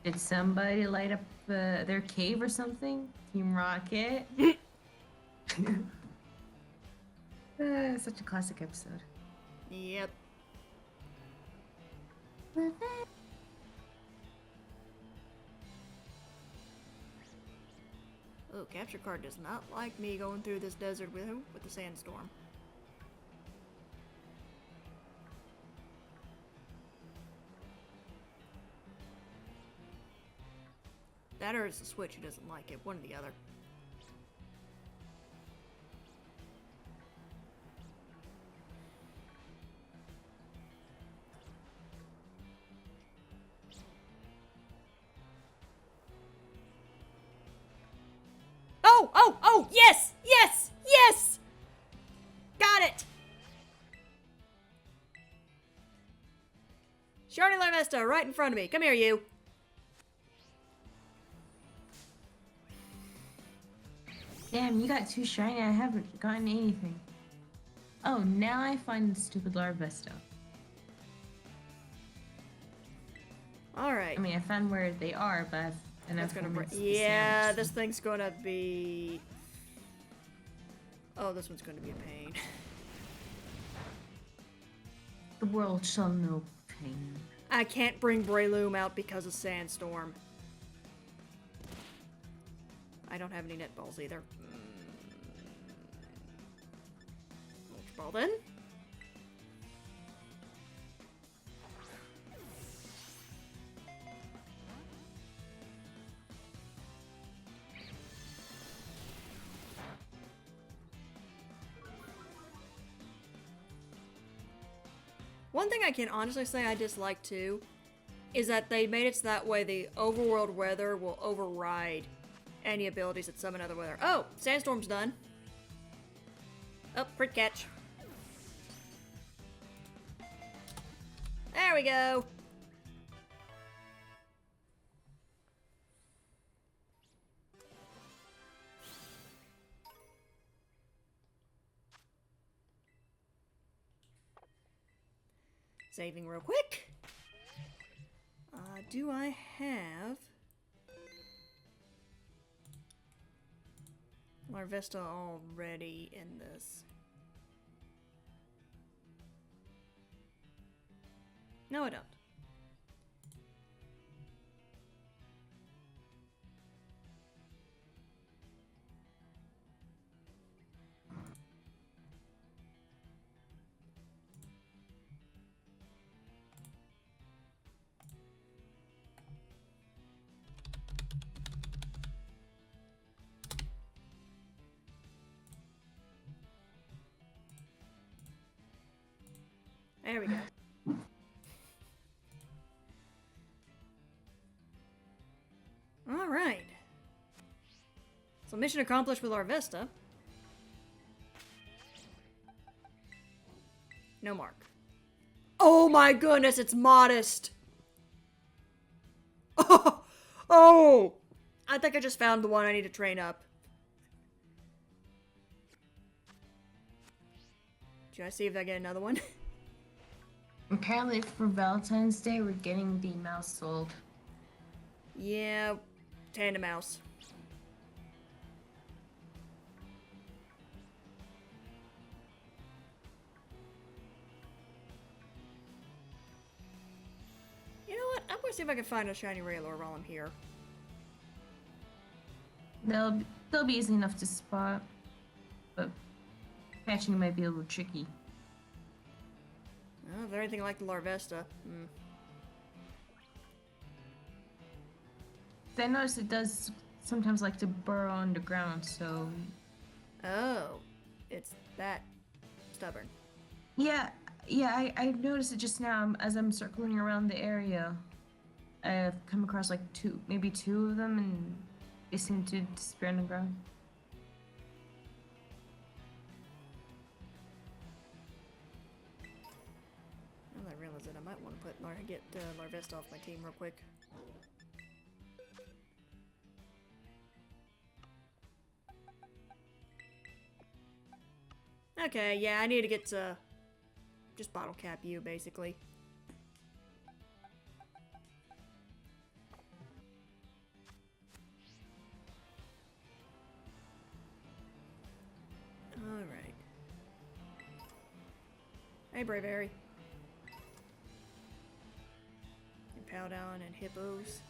Did somebody light up their cave or something? Team Rocket? Such a classic episode. Yep. Oh, capture card does not like me going through this desert with the sandstorm. That or it's the Switch who doesn't like it, one or the other. Oh, yes, yes, yes! Got it! Shiny Larvesta, right in front of me. Come here, you. Damn, you got 2 shiny. I haven't gotten anything. Oh, now I find the stupid Larvesta. Alright. I mean, I found where they are, but That's gonna break. Yeah, this thing's gonna be... Oh, this one's gonna be a pain. The world shall know pain. I can't bring Breloom out because of Sandstorm. I don't have any net balls either. Ultra Ball then. One thing I can honestly say I dislike too is that they made it so that way the overworld weather will override any abilities that summon other weather. Oh, Sandstorm's done. Oh, crit catch. There we go. Saving real quick. Do I have Larvesta already in this? No, I don't. There we go. Alright. So mission accomplished with Larvesta. No mark. Oh my goodness, it's modest! Oh! Oh! I think I just found the one I need to train up. Should I see if I get another one? Apparently, for Valentine's Day, we're getting the mouse sold. Yeah, Tandem Mouse. You know what? I'm gonna see if I can find a shiny Raylor while I'm here. They'll be easy enough to spot, but catching might be a little tricky. Oh, if they're anything like the Larvesta. I noticed it does sometimes like to burrow underground, so Oh, it's that stubborn. yeah, I noticed it just now as I'm circling around the area. I've come across like maybe two of them, and they seem to disappear underground. Now that I realize it, I might want to get Larvesta off my team real quick. Okay, yeah, I need to get to just bottle cap you, basically. Alright. Hey, Braveberry. And Powdown and Hippos.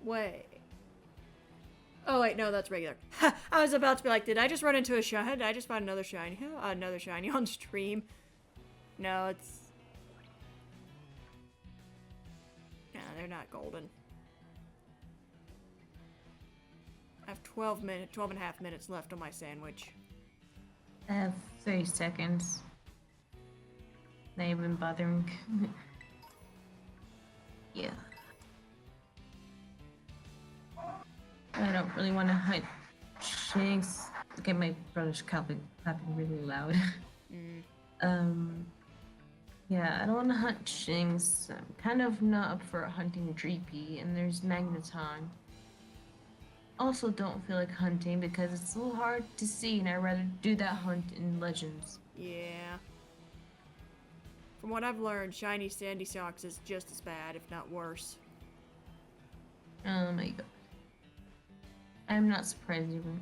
Wait. Oh wait, no, that's regular. I was about to be like, did I just run into a shiny? Did I just find another shiny? Another shiny on stream. No, it's... Nah, they're not golden. I have 12 and a half minutes left on my sandwich. I have 30 seconds. Not even bothering. Yeah. I don't really want to hunt Shinx. Okay, my brother's clapping really loud. Yeah, I don't want to hunt Shinx. I'm kind of not up for hunting Dreepy, and there's Magneton. Also don't feel like hunting because it's a little hard to see, and I'd rather do that hunt in Legends. Yeah. From what I've learned, shiny Sandy Socks is just as bad, if not worse. Oh my god. I'm not surprised even.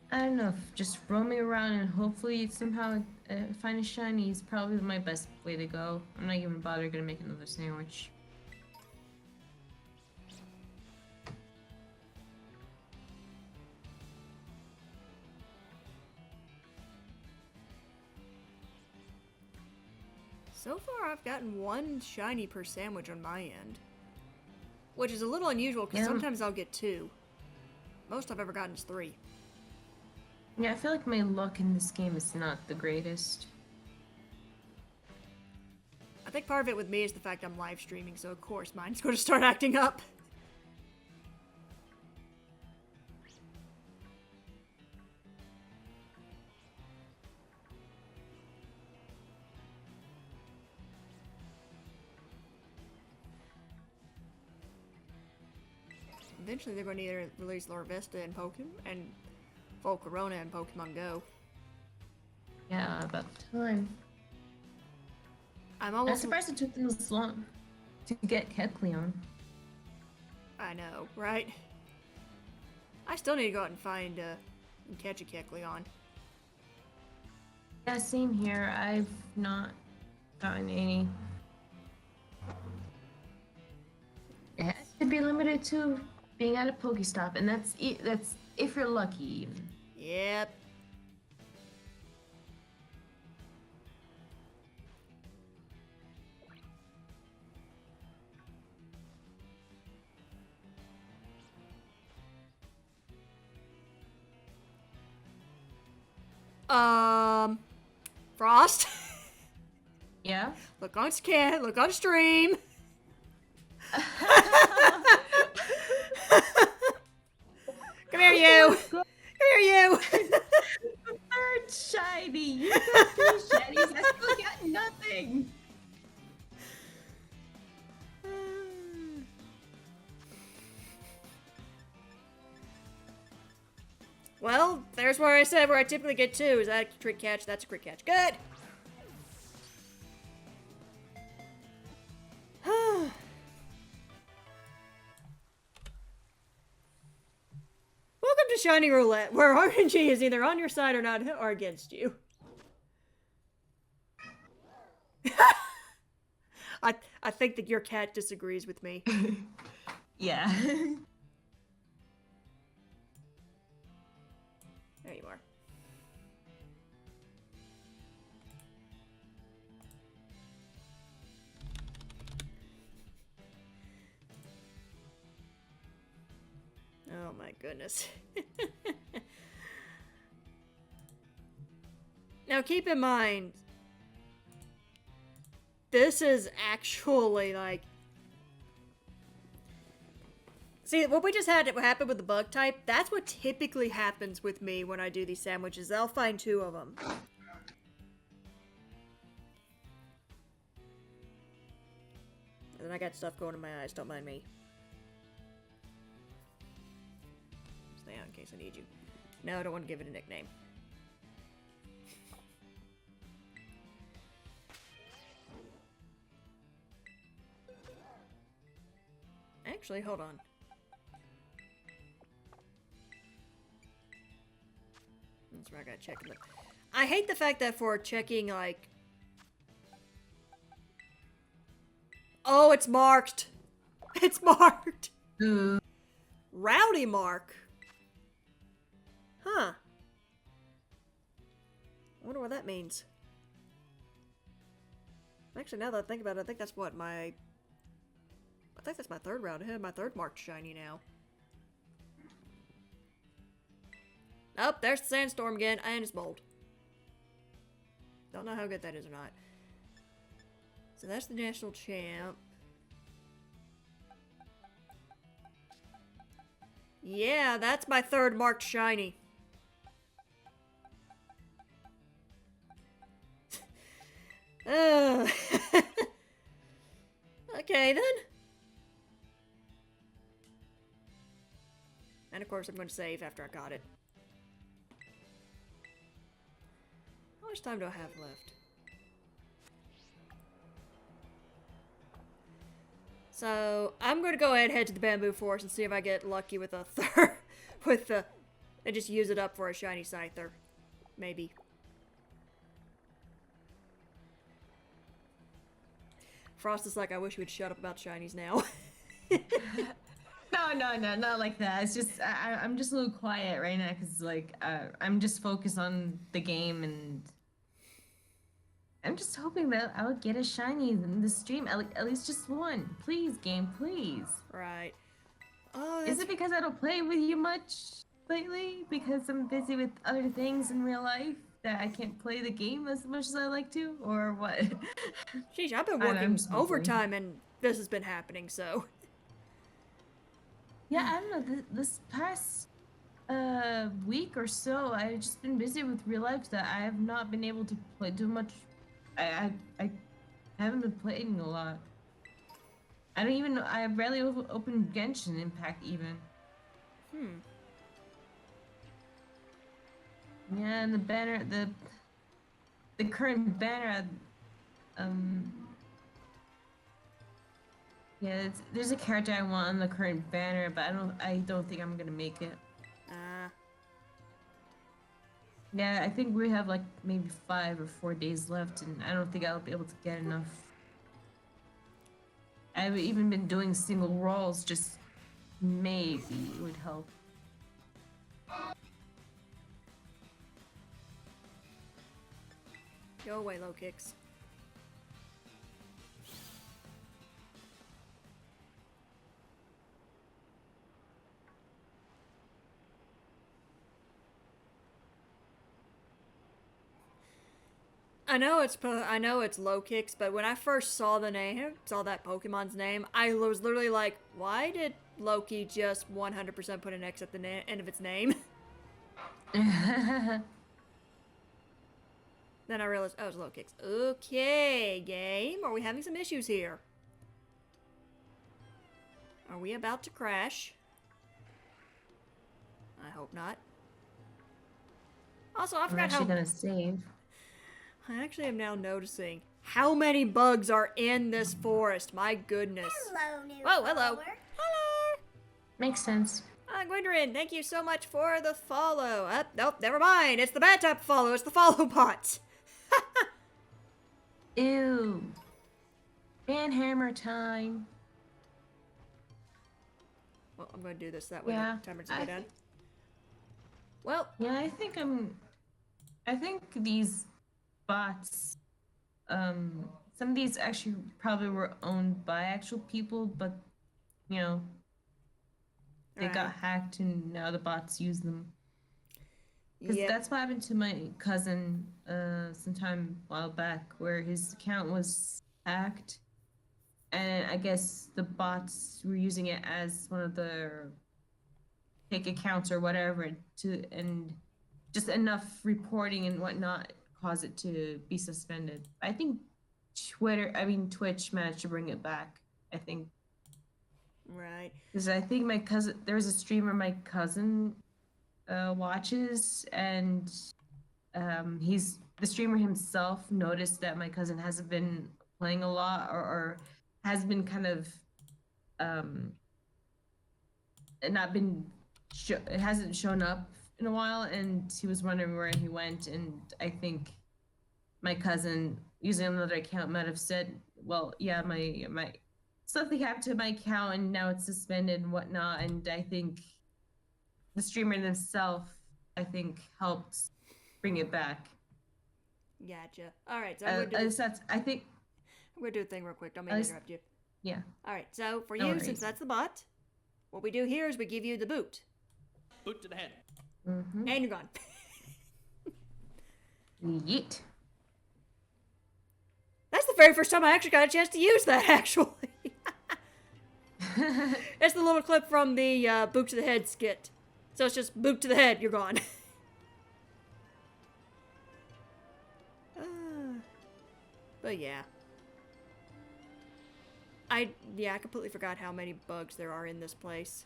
I don't know, if just roaming around and hopefully somehow find a shiny is probably my best way to go. I'm not even bothering gonna make another sandwich. So far, I've gotten one shiny per sandwich on my end. Which is a little unusual, because Yeah. sometimes I'll get 2. Most I've ever gotten is 3. Yeah, I feel like my luck in this game is not the greatest. I think part of it with me is the fact I'm live streaming, so of course mine's going to start acting up. Eventually they're going to either release Larvesta and Pokemon and Volcarona and Pokemon Go. Yeah, about time. I'm I'm almost... surprised it took them this long to get Kecleon. I know, right? I still need to go out and find and catch a Kecleon. Yeah, same here. I've not gotten any. It has to be limited to being at a Pokestop, and that's if you're lucky even. Yep. Frost. Yeah? Look on stream. Come here, you. Come here, you. Third shiny! You got 3 shinies, I still got nothing! There's where I said where I typically get 2. Is that a crit catch? That's a crit catch. Good! Welcome to Shiny Roulette, where RNG is either on your side or not, or against you. I think that your cat disagrees with me. Yeah. There you are. Oh my goodness. Now keep in mind, this is actually like... See, what we just had happen with the bug type, that's what typically happens with me when I do these sandwiches. I'll find 2 of them. And then I got stuff going in my eyes, don't mind me. Stay out in case I need you. No, I don't want to give it a nickname. Actually, hold on. That's where I gotta check them. I hate the fact that for checking, like... Oh, it's marked! It's marked! Ooh. Rowdy mark. Huh. I wonder what that means. Actually, now that I think about it, I think that's what my... I think that's my 3rd round. My 3rd marked shiny now. Oh, there's the sandstorm again, and it's bold. Don't know how good that is or not. So that's the national champ. Yeah, that's my 3rd marked shiny. Okay then. And of course I'm going to save after I got it. How much time do I have left? So I'm going to go ahead and head to the Bamboo Forest and see if I get lucky with a and just use it up for a shiny Scyther. Maybe. Frost is like, I wish we'd shut up about shinies now. No, not like that. It's just I'm just a little quiet right now because like I'm just focused on the game and I'm just hoping that I'll get a shiny in the stream, at least just one. Please, game, please. Right. Oh, Is it because I don't play with you much lately? Because I'm busy with other things in real life that I can't play the game as much as I like to, or what? Sheesh, I've been I'm working just wondering. overtime and this has been happening, so. Yeah, I don't know. This past week or so, I've just been busy with real life that I have not been able to play too much. I haven't been playing a lot. I don't even know. I barely opened Genshin Impact even. Yeah, and the banner, the current banner, yeah, there's a character I want on the current banner, but I don't think I'm gonna make it. Yeah, I think we have like maybe 5 or 4 days left, and I don't think I'll be able to get enough. I've even been doing single rolls, just maybe it would help. Go away, low kicks. I know it's low kicks, but when I first saw that Pokemon's name, I was literally like, why did Loki just 100% put an X at the end of its name? Then I realized, oh, it's low kicks. Okay, game. Are we having some issues here? Are we about to crash? I hope not. Also, I I'm forgot actually how. gonna save. I actually am now noticing how many bugs are in this forest. My goodness. Hello, new Oh, hello. follower. Hello. Makes sense. Gwendolyn, thank you so much for the follow. Nope, never mind. It's the bad type of follow. It's the follow bot. Ew. Banhammer time. Well, I'm going to do this that way. Yeah, The timer's I done. think- Well, Yeah, I think these bots, some of these actually probably were owned by actual people, but you know, they got Right. hacked and now the bots use them. Because yep. that's what happened to my cousin sometime a while back, where his account was hacked, and I guess the bots were using it as one of their fake accounts or whatever and just enough reporting and whatnot caused it to be suspended. I think Twitch managed to bring it back. I think Right. because I think my cousin, there's a streamer my cousin watches, and he's the streamer himself noticed that my cousin hasn't been playing a lot or has been kind of not been it hasn't shown up in a while, and he was wondering where he went, and I think my cousin using another account might have said, well, yeah, my something happened to my account and now it's suspended and whatnot, and I think the streamer themselves, I think, helped bring it back. Gotcha. All right, so I'm going to do this. I think, I'm going to do a thing real quick. Don't mean to interrupt you. yeah. All right, so for No you, worries. since that's the bot, what we do here is we give you the boot. Boot to the head. Mm-hmm. And you're gone. Yeet. That's the very first time I actually got a chance to use that, actually. It's the little clip from the boot to the head skit. So it's just boot to the head, you're gone. But yeah. I completely forgot how many bugs there are in this place.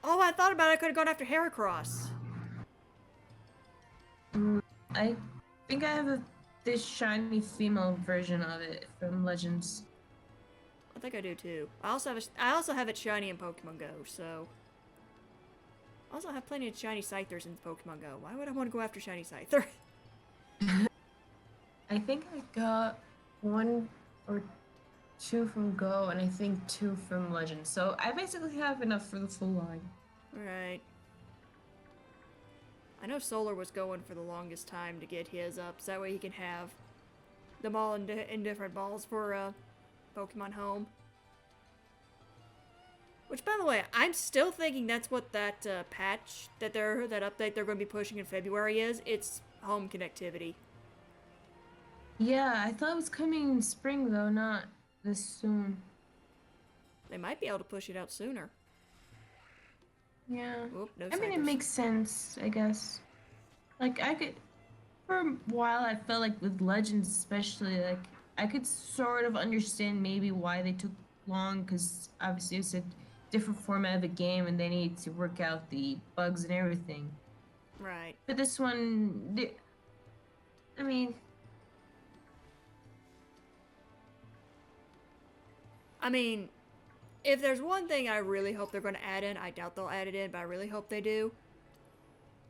Oh, I thought about it. I could have gone after Heracross. I think I have this shiny female version of it from Legends. I think I do too. I also have it shiny in Pokemon Go, so. I also have plenty of shiny Scythers in Pokemon Go. Why would I want to go after shiny Scyther? I think I got 1 or 2 from Go, and I think 2 from Legend. So I basically have enough for the full line. Right. I know Solar was going for the longest time to get his up, so that way he can have them all in different balls for Pokemon Home. Which, by the way, I'm still thinking that's what that patch that update they're going to be pushing in February is. It's home connectivity. Yeah, I thought it was coming in spring though, not this soon. They might be able to push it out sooner. Yeah. Oop, no I mean, it Scythers. makes sense, I guess. Like, I could, for a while, I felt like with Legends especially, like, I could sort of understand maybe why they took long, because obviously it's a different format of a game and they need to work out the bugs and everything. Right. But this one, I mean, if there's one thing I really hope they're going to add in, I doubt they'll add it in, but I really hope they do,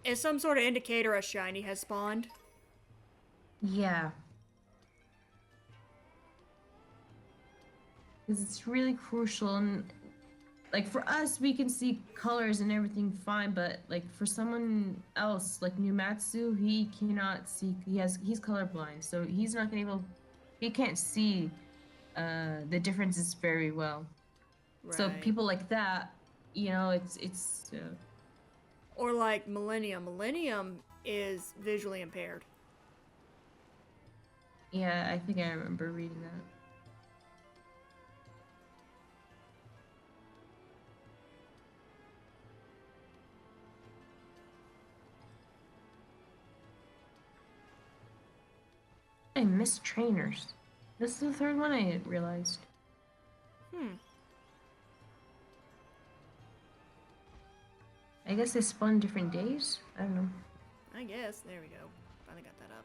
is some sort of indicator a shiny has spawned. yeah. Because it's really crucial, and like for us, we can see colors and everything fine, but like for someone else, like Numatsu, he cannot see. He's colorblind, so he's not gonna he can't see the differences very well. Right. So people like that, you know, it's Or like Millennium. Millennium is visually impaired. yeah, I think I remember reading that. I miss trainers. This is the third one I realized. I guess they spawn different days? I don't know. I guess. There we go. Finally got that up.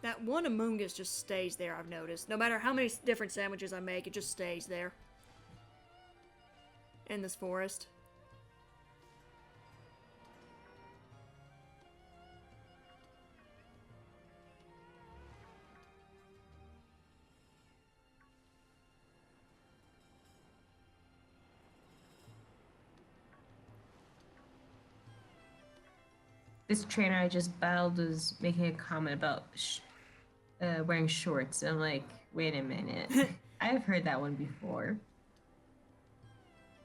That one Amoongus just stays there, I've noticed. No matter how many different sandwiches I make, it just stays there. In this forest. This trainer I just battled was making a comment about wearing shorts. I'm like, wait a minute. I've heard that one before.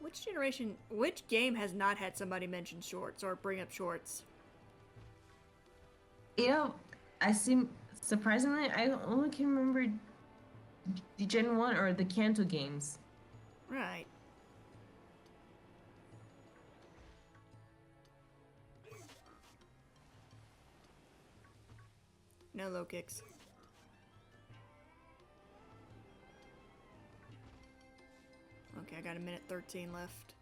Which game has not had somebody mention shorts or bring up shorts? You know, surprisingly, I only can remember the Gen 1 or the Kanto games. Right. No low kicks. Okay, I got a minute 13 left.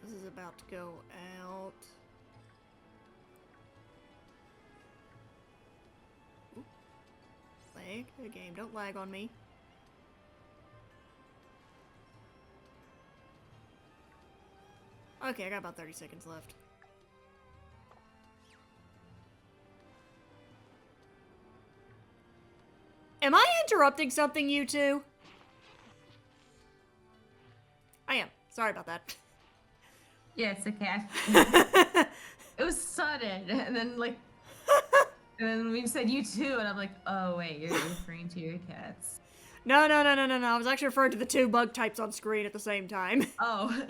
This is about to go out. Oop. Lag. The game, don't lag on me. Okay, I got about 30 seconds left. Am I interrupting something, you two? I am. Sorry about that. Yeah, it's okay. It was sudden, and then like, and then we said you too, and I'm like, oh wait, you're referring to your cats. No. I was actually referring to the two bug types on screen at the same time. Oh.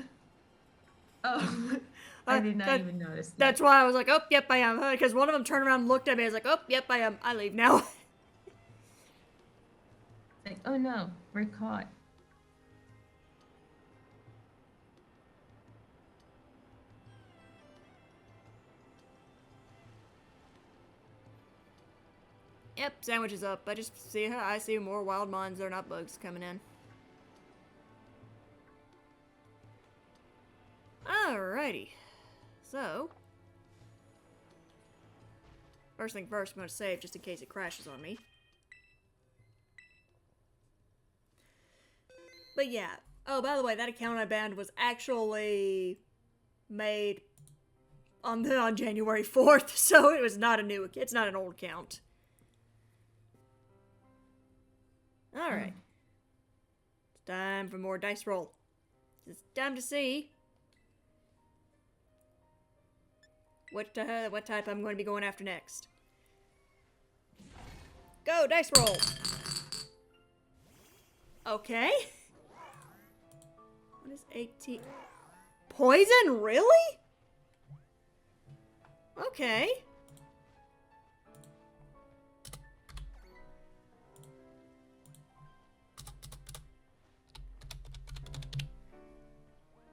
Oh. I did not even notice that. That's why I was like, oh, yep, I am. Because one of them turned around and looked at me. I was like, oh, yep, I am. I leave now. Like, oh no, we're caught. Yep, sandwich is up. I see more wild mons. They're not bugs coming in. Alrighty. So, first thing first, I'm going to save just in case it crashes on me. But yeah. Oh, by the way, that account I banned was actually made on January 4th, so it was not a new. It's not an old account. Alright. It's time for more dice roll. It's time to see what type I'm going to be going after next. Go, dice roll! Okay. What is 18? Poison? Really? Okay.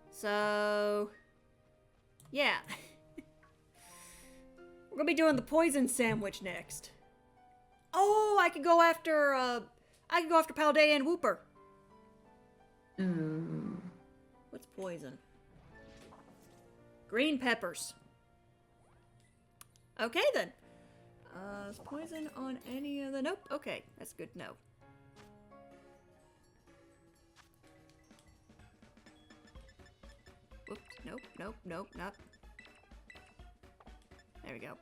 So, yeah. We're gonna be doing the poison sandwich next. Oh, I could go after Paldea and Whooper. Ooh. What's poison? Green peppers. Okay then. Is poison on any of the... Nope. Okay, that's good to know. Whoops. Nope, not. There we go.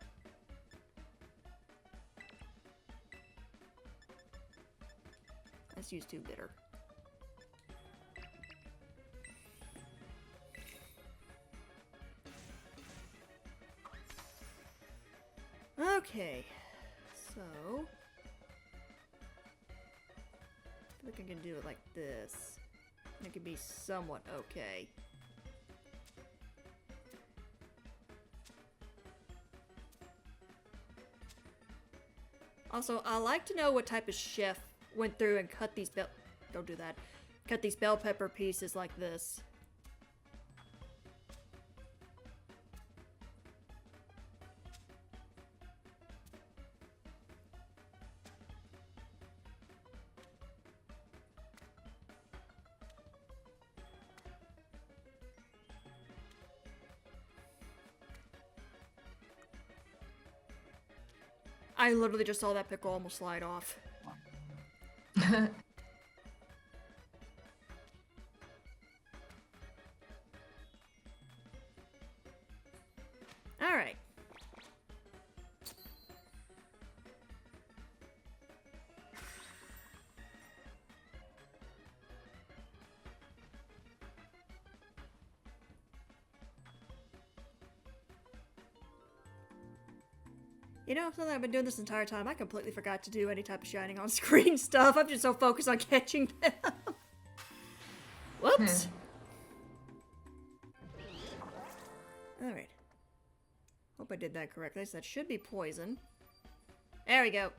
Let's use 2 bitter. Okay, so I think I can do it like this. It could be somewhat okay. Also, I like to know what type of chef went through and cut these bell. Don't do that. Cut these bell pepper pieces like this. I literally just saw that pickle almost slide off. Alright. You know, something I've been doing this entire time, I completely forgot to do any type of shining on screen stuff. I'm just so focused on catching them. Whoops. Alright. Hope I did that correctly. So that should be poison. There we go.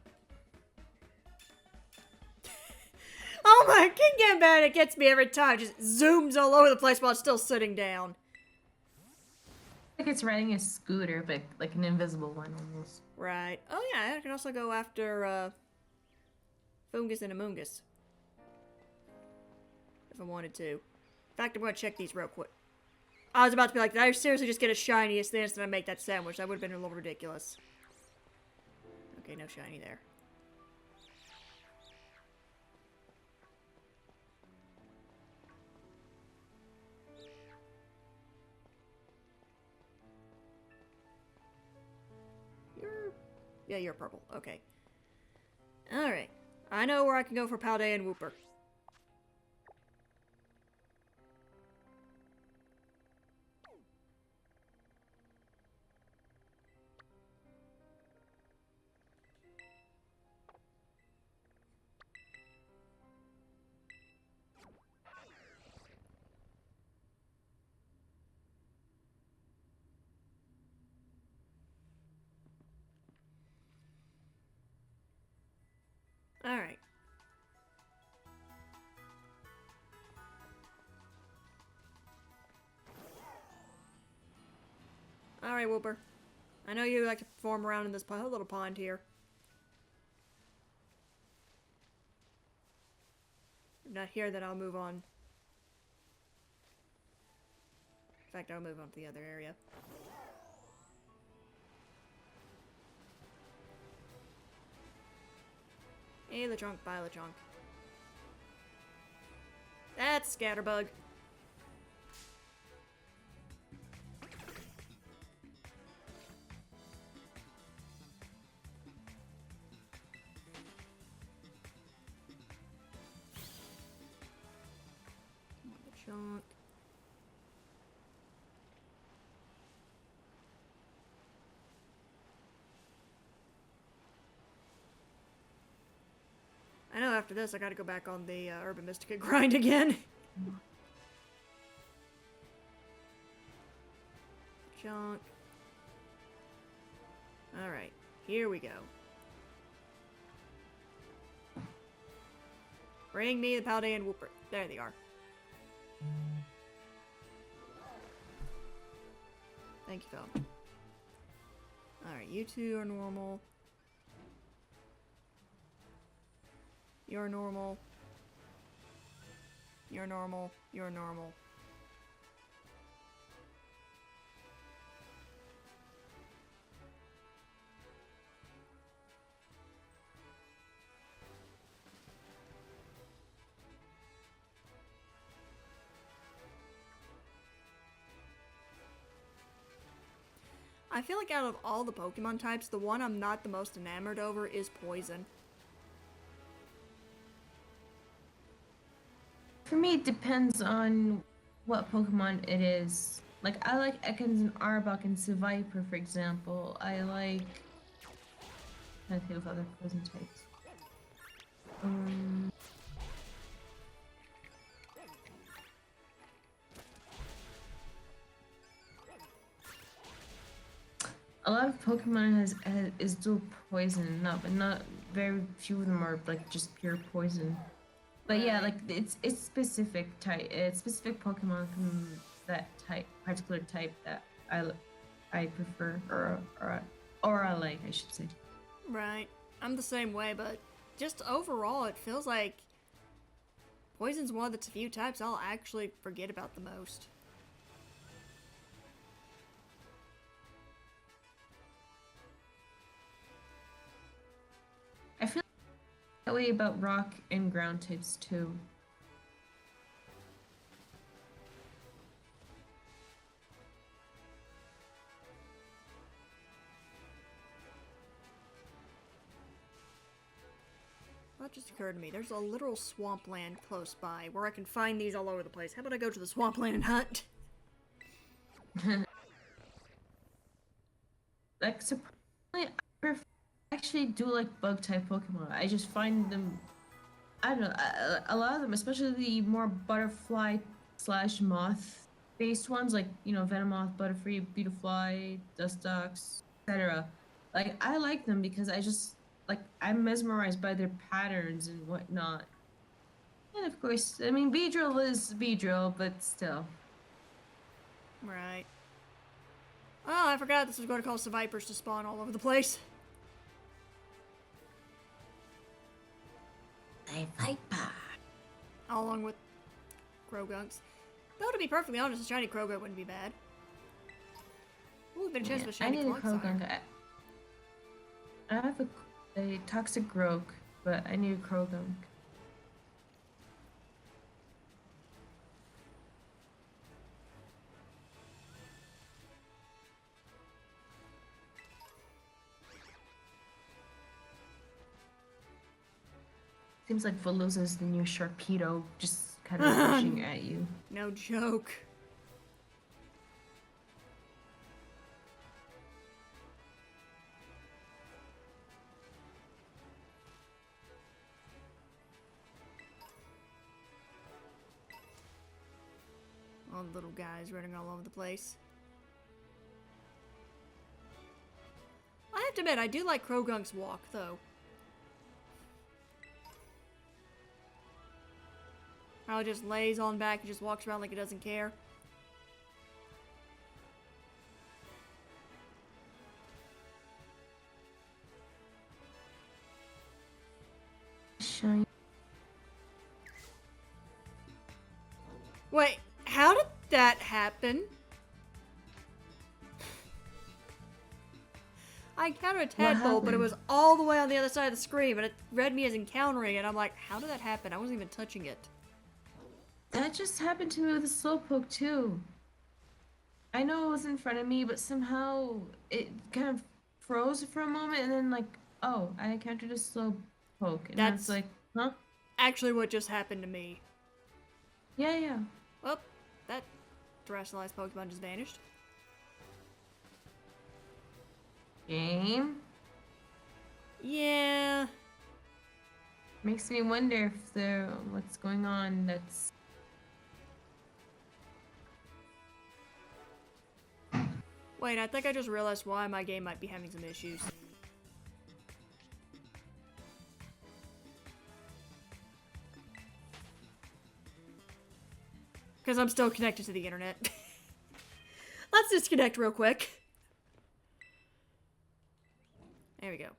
Oh my, King Gambit, it gets me every time. Just zooms all over the place while it's still sitting down. Like it's riding a scooter, but like an invisible one almost. Right. Oh yeah, I can also go after Fungus and Amoongus. If I wanted to. In fact, I'm gonna check these real quick. I was about to be like, did I seriously just get a shiniest thing and I make that sandwich? That would have been a little ridiculous. Okay, no shiny there. Yeah, you're purple. Okay. Alright. I know where I can go for Paldean and Wooper. Alright. Alright, Wooper. I know you like to perform around in this little pond here. If not here, then I'll move on. In fact, I'll move on to the other area. Hey, Lechonk, bye, Lechonk. That's Scatterbug. Lechonk. I know after this I gotta go back on the Urban Mystica grind again. Junk. Alright, here we go. Bring me the Paldean Wooper. There they are. Thank you, Phil. Alright, you two are normal. You're normal. You're normal. You're normal. I feel like out of all the Pokemon types, the one I'm not the most enamored over is Poison. For me, it depends on what Pokemon it is. Like, I like Ekans and Arbok and Seviper, for example. I like... I'm trying to think of other poison types. A lot of Pokemon is dual poison, but not very few of them are like just pure poison. But yeah, Right. like it's specific type. It's specific Pokemon from that type, particular type that I prefer or I like, I should say. Right. I'm the same way, but just overall, it feels like poison's one of the few types I'll actually forget about the most. I feel that way about rock and ground types too. That just occurred to me. There's a literal swampland close by where I can find these all over the place. How about I go to the swampland and hunt? Like surprisingly, I actually do like bug type Pokemon. I just find them. I don't know. A lot of them, especially the more butterfly slash moth based ones, like Venomoth, Butterfree, Beautifly, Dustox, etc. Like I like them because I just like I'm mesmerized by their patterns and whatnot. And of course, I mean Beedrill is Beedrill, but still. Right. Oh, I forgot this was going to cause the Vipers to spawn all over the place. A Viper. Along with Crogunks. Though, to be perfectly honest, a shiny Krogunk wouldn't be bad. Ooh, been a chance with a I shiny need a Clodsire. Krogunk. I have a Toxic Grok, but I need a Krogunk. Seems like Veluza's the new Sharpedo, just kind of rushing at you. No joke. All the little guys running all over the place. I have to admit, I do like Krogunk's walk, though. How it just lays on back and just walks around like it doesn't care. Shiny. Wait, how did that happen? I encountered a tadpole, but it happened? was all the way on the other side of the screen, but it read me as encountering it. I'm like, how did that happen? I wasn't even touching it. That just happened to me with a Slowpoke too. I know it was in front of me, but somehow it kind of froze for a moment, and then like, oh, I encountered a Slowpoke, and That's- that's like, huh? Actually, what just happened to me. Yeah, yeah. Well, that terrestrialized Pokemon just vanished. Game Yeah. makes me wonder if there what's going on. That's Wait, I think I just realized why my game might be having some issues. Because I'm still connected to the internet. Let's disconnect real quick. There we go.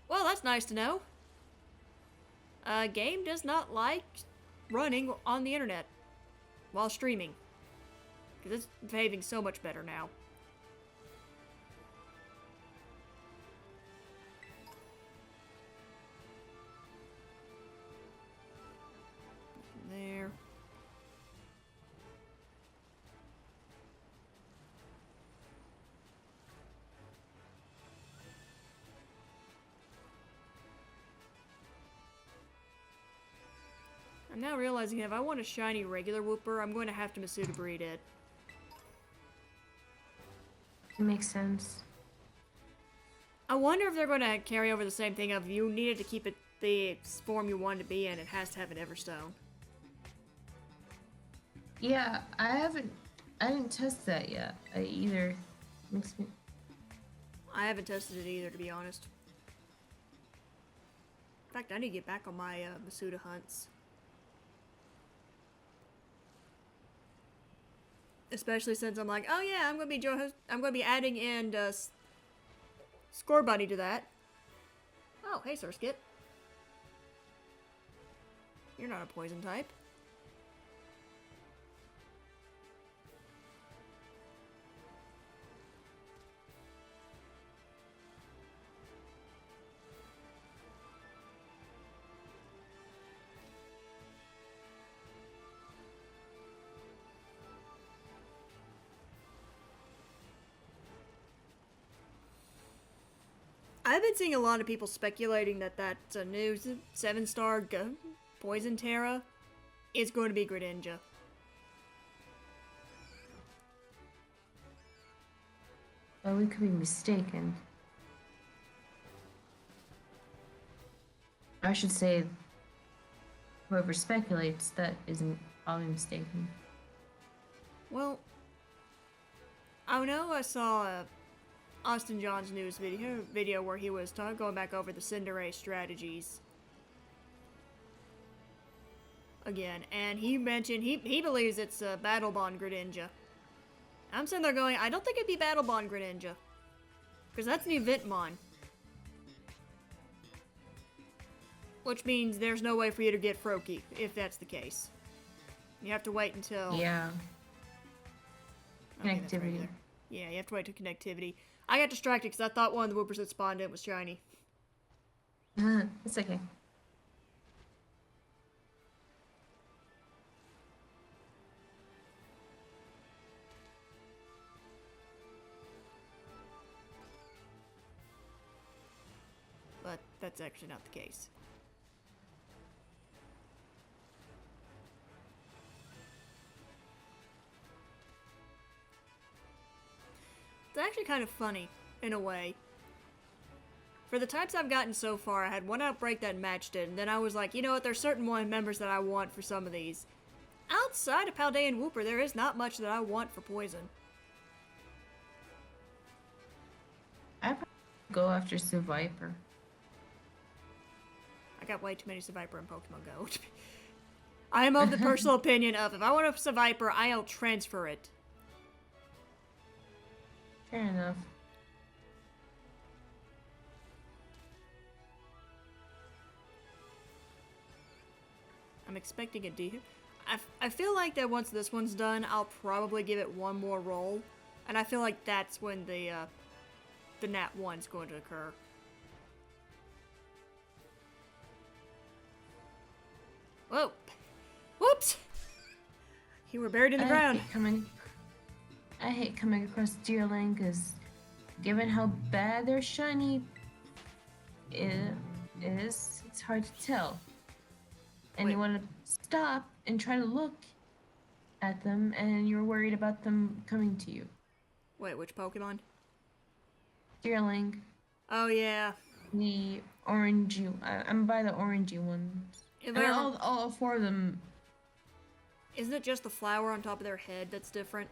Well, that's nice to know. Game does not like running on the internet while streaming. Because it's behaving so much better now. There. I'm now realizing if I want a shiny regular Wooper, I'm going to have to Masuda breed it. it makes sense. I wonder if they're going to carry over the same thing of you needed to keep it the form you wanted to be in, it has to have an Everstone. Yeah, I didn't test that yet either. Makes me. I haven't tested it either, to be honest. In fact, I need to get back on my Masuda hunts. Especially since I'm like, oh yeah, I'm gonna be adding in Score Bunny to that. Oh, hey, Surskit. You're not a poison type. I've been seeing a lot of people speculating that that's a new 7-star Poison Terra is going to be Greninja. Well, we could be mistaken. I should say, whoever speculates that isn't probably mistaken. Well, I know I saw Austin John's news video where he was going back over the Cinderace strategies again, and he mentioned he believes it's a Battle Bond Greninja. I'm sitting there going, I don't think it'd be Battle Bond Greninja, because that's an Eventmon, which means there's no way for you to get Froakie if that's the case. You have to wait until Okay, that's right Connectivity. there. Yeah, you have to wait till connectivity. I got distracted because I thought one of the Whoopers that spawned in was shiny. It's okay. But that's actually not the case. It's actually kind of funny, in a way. For the types I've gotten so far, I had one outbreak that matched it, and then I was like, you know what, there's certain members that I want for some of these. Outside of Paldean Wooper, there is not much that I want for Poison. I'd probably go after Seviper. I got way too many Seviper in Pokemon Go. I am of the personal opinion of, if I want a Seviper, I'll transfer it. Fair enough. I'm expecting a D. I feel like that once this one's done, I'll probably give it one more roll, and I feel like that's when the Nat 1's going to occur. Whoa! Whoops! You were buried in the ground. I hate coming across Deerling because, given how bad their shiny is, it's hard to tell. And you Wait. want to stop and try to look at them, and you're worried about them coming to you. Wait, which Pokemon? Deerling, Oh yeah. the orangey. I'm by the orangey ones. If And I all four of them. Isn't it just the flower on top of their head that's different?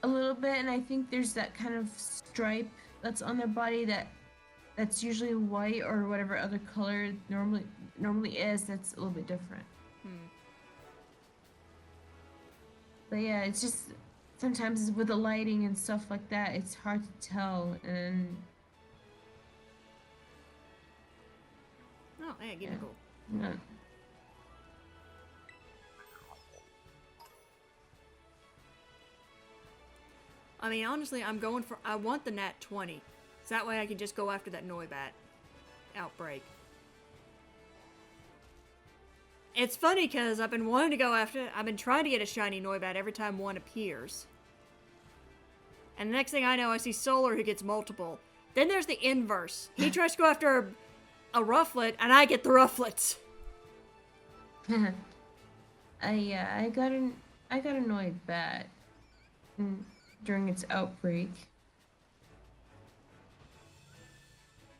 A little bit, and I think there's that kind of stripe that's on their body that's usually white or whatever other color it normally is. That's a little bit different. But yeah, it's just sometimes with the lighting and stuff like that, it's hard to tell. And Oh, hey, give me Yeah. a goal. uh, I mean, honestly, I want the Nat 20. So that way I can just go after that Noibat outbreak. It's funny because I've been trying to get a shiny Noibat every time one appears. And the next thing I know, I see Solar who gets multiple. Then there's the inverse. He tries to go after a Rufflet, and I get the Rufflets. I got annoyed bad during its outbreak.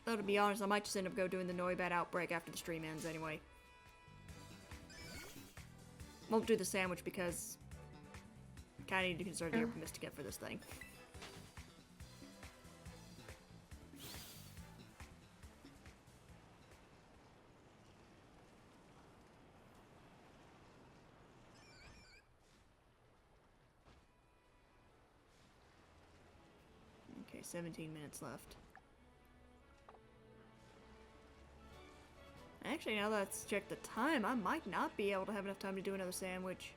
Though to be honest, I might just end up doing the Noibat outbreak after the stream ends anyway. Won't do the sandwich because I kinda need to conserve the Mystica for this thing. 17 minutes left. Actually, now that I've checked the time, I might not be able to have enough time to do another sandwich.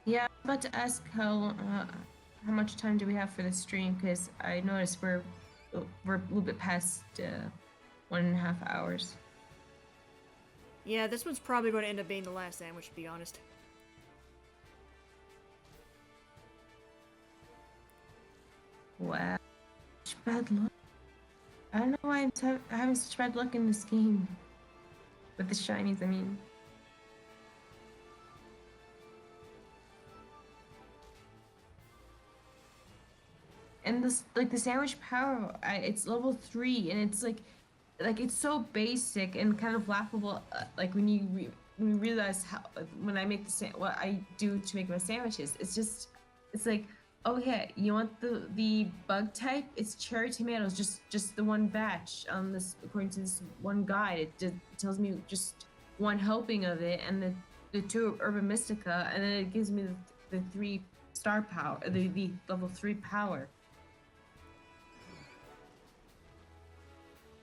Yeah, I was about to ask how much time do we have for the stream? Because I noticed we're a little bit past 1.5 hours. Yeah, this one's probably going to end up being the last sandwich, to be honest. Wow, such bad luck. I don't know why I'm having such bad luck in this game. With the shinies, I mean. And this, like, the sandwich power, it's level 3, and it's like it's so basic and kind of laughable. Like when you realize how when I make what I do to make my sandwiches, it's like, oh yeah, you want the bug type? It's cherry tomatoes, just the one batch. This according to this one guide, it just tells me just one helping of it, and the 2 Urban Mystica, and then it gives me the 3 star power, the level 3 power.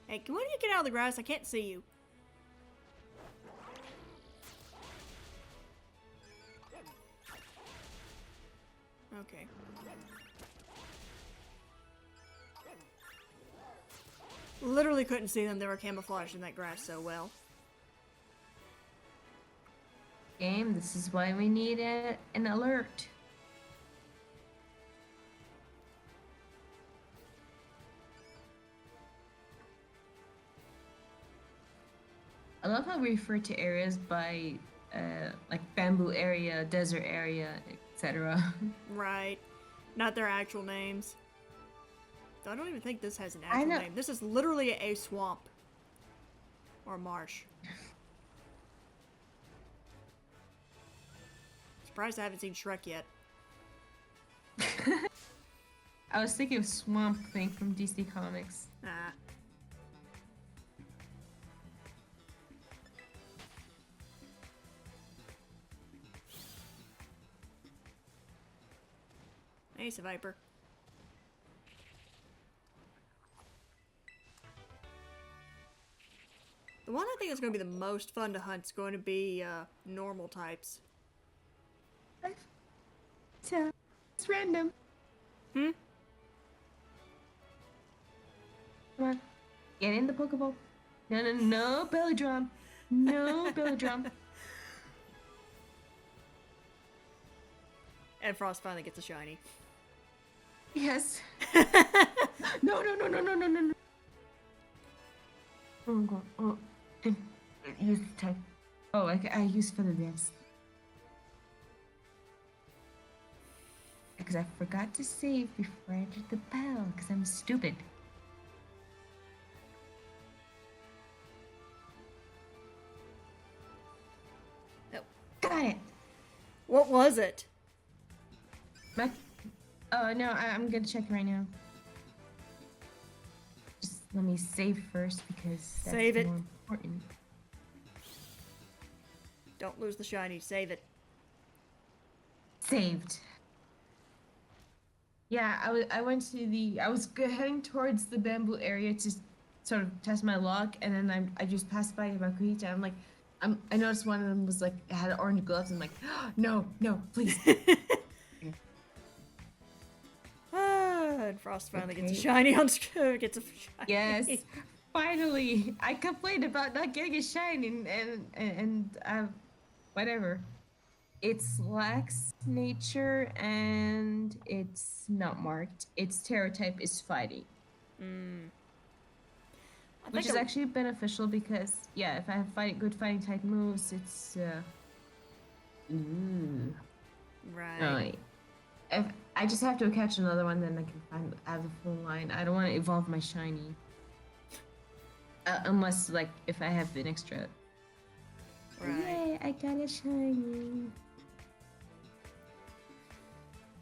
Hey, why don't you get out of the grass? I can't see you. Okay. Literally couldn't see them. They were camouflaged in that grass so well. Game, this is why we need an alert. I love how we refer to areas by like bamboo area, desert area, etc. Right. Not their actual names. I don't even think this has an actual name. This is literally a swamp. Or marsh. Surprised I haven't seen Shrek yet. I was thinking of Swamp Thing from DC Comics. Ah. Hey, Viper. The one I think is going to be the most fun to hunt is going to be normal types. It's random. Hmm? Come on. Get in the Pokeball. No belly drum. No belly drum. And Frost finally gets a shiny. Yes. No. Oh god. Oh. Use the type. Oh, I use Feather Dance. Because I forgot to save before I entered the battle, because I'm stupid. Oh. Got it! What was it? Oh, no, I'm gonna check right now. Just let me save first, because that's Save it. more important. Don't lose the shiny. Save it. Saved. Yeah, I went to I was heading towards the bamboo area to sort of test my luck, and then I just passed by Makuhita. I'm like, I noticed one of them was like had orange gloves. I'm like, oh, no, please. And Frost finally gets a shiny on gets a shiny. Yes, finally. I complained about not getting a shine, and whatever. It's lax nature and it's not marked. Its terror type is fighting. Which is actually beneficial because, yeah, if I have good fighting type moves, it's Right. If I just have to catch another one, then I can have the full line. I don't want to evolve my shiny. Unless, like, if I have an extra. Right. Yay, I got a shiny.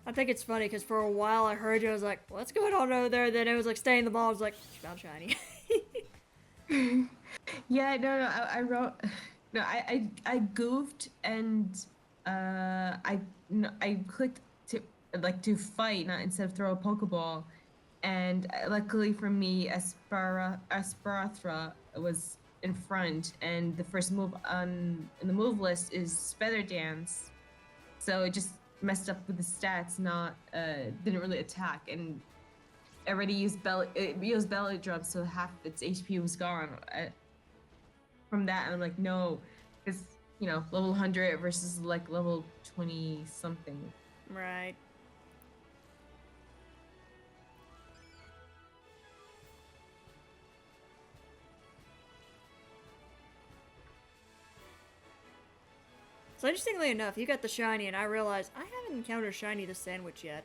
I think it's funny because for a while I heard you, I was like, what's going on over there? Then it was like, stay in the ball. I was like, she found shiny. Yeah, no, I wrote. No, I goofed and I clicked to fight, not instead of throw a Pokeball, And luckily for me, Asparathra was in front, and the first move on in the move list is Feather Dance, so it just messed up with the stats. Not didn't really attack, and already used belly drum, so half its HP was gone from that. And I'm like, no, because level 100 versus like level 20 something. Right. So interestingly enough, you got the shiny, and I realized I haven't encountered shiny the sandwich yet.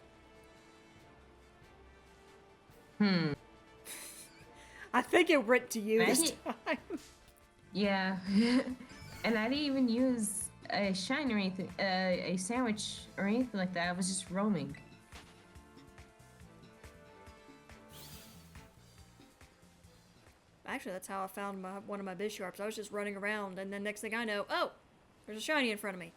I think it went to you this time. Yeah. And I didn't even use a shine or anything, a sandwich or anything like that. I was just roaming. Actually, that's how I found one of my Bisharps. I was just running around, and then next thing I know, oh, there's a shiny in front of me.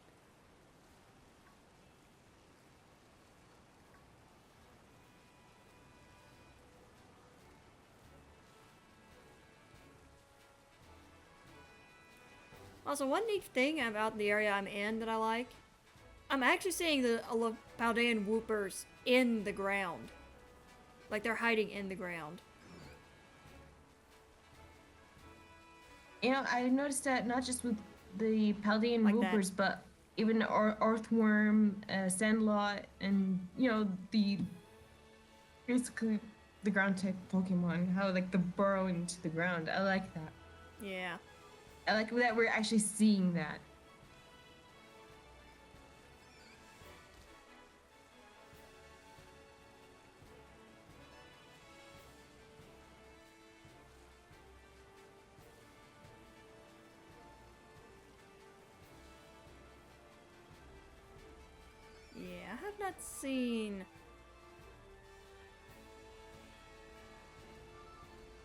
Also, one neat thing about the area I'm in that I like, I'm actually seeing the Paldean Whoopers in the ground. Like they're hiding in the ground. I noticed that not just with the Paldean Like Whoopers, but even Earthworm, Sandlot, and the basically the ground type Pokemon. How like the burrow into the ground. I like that. Yeah. I like that we're actually seeing that. Yeah, I have not seen...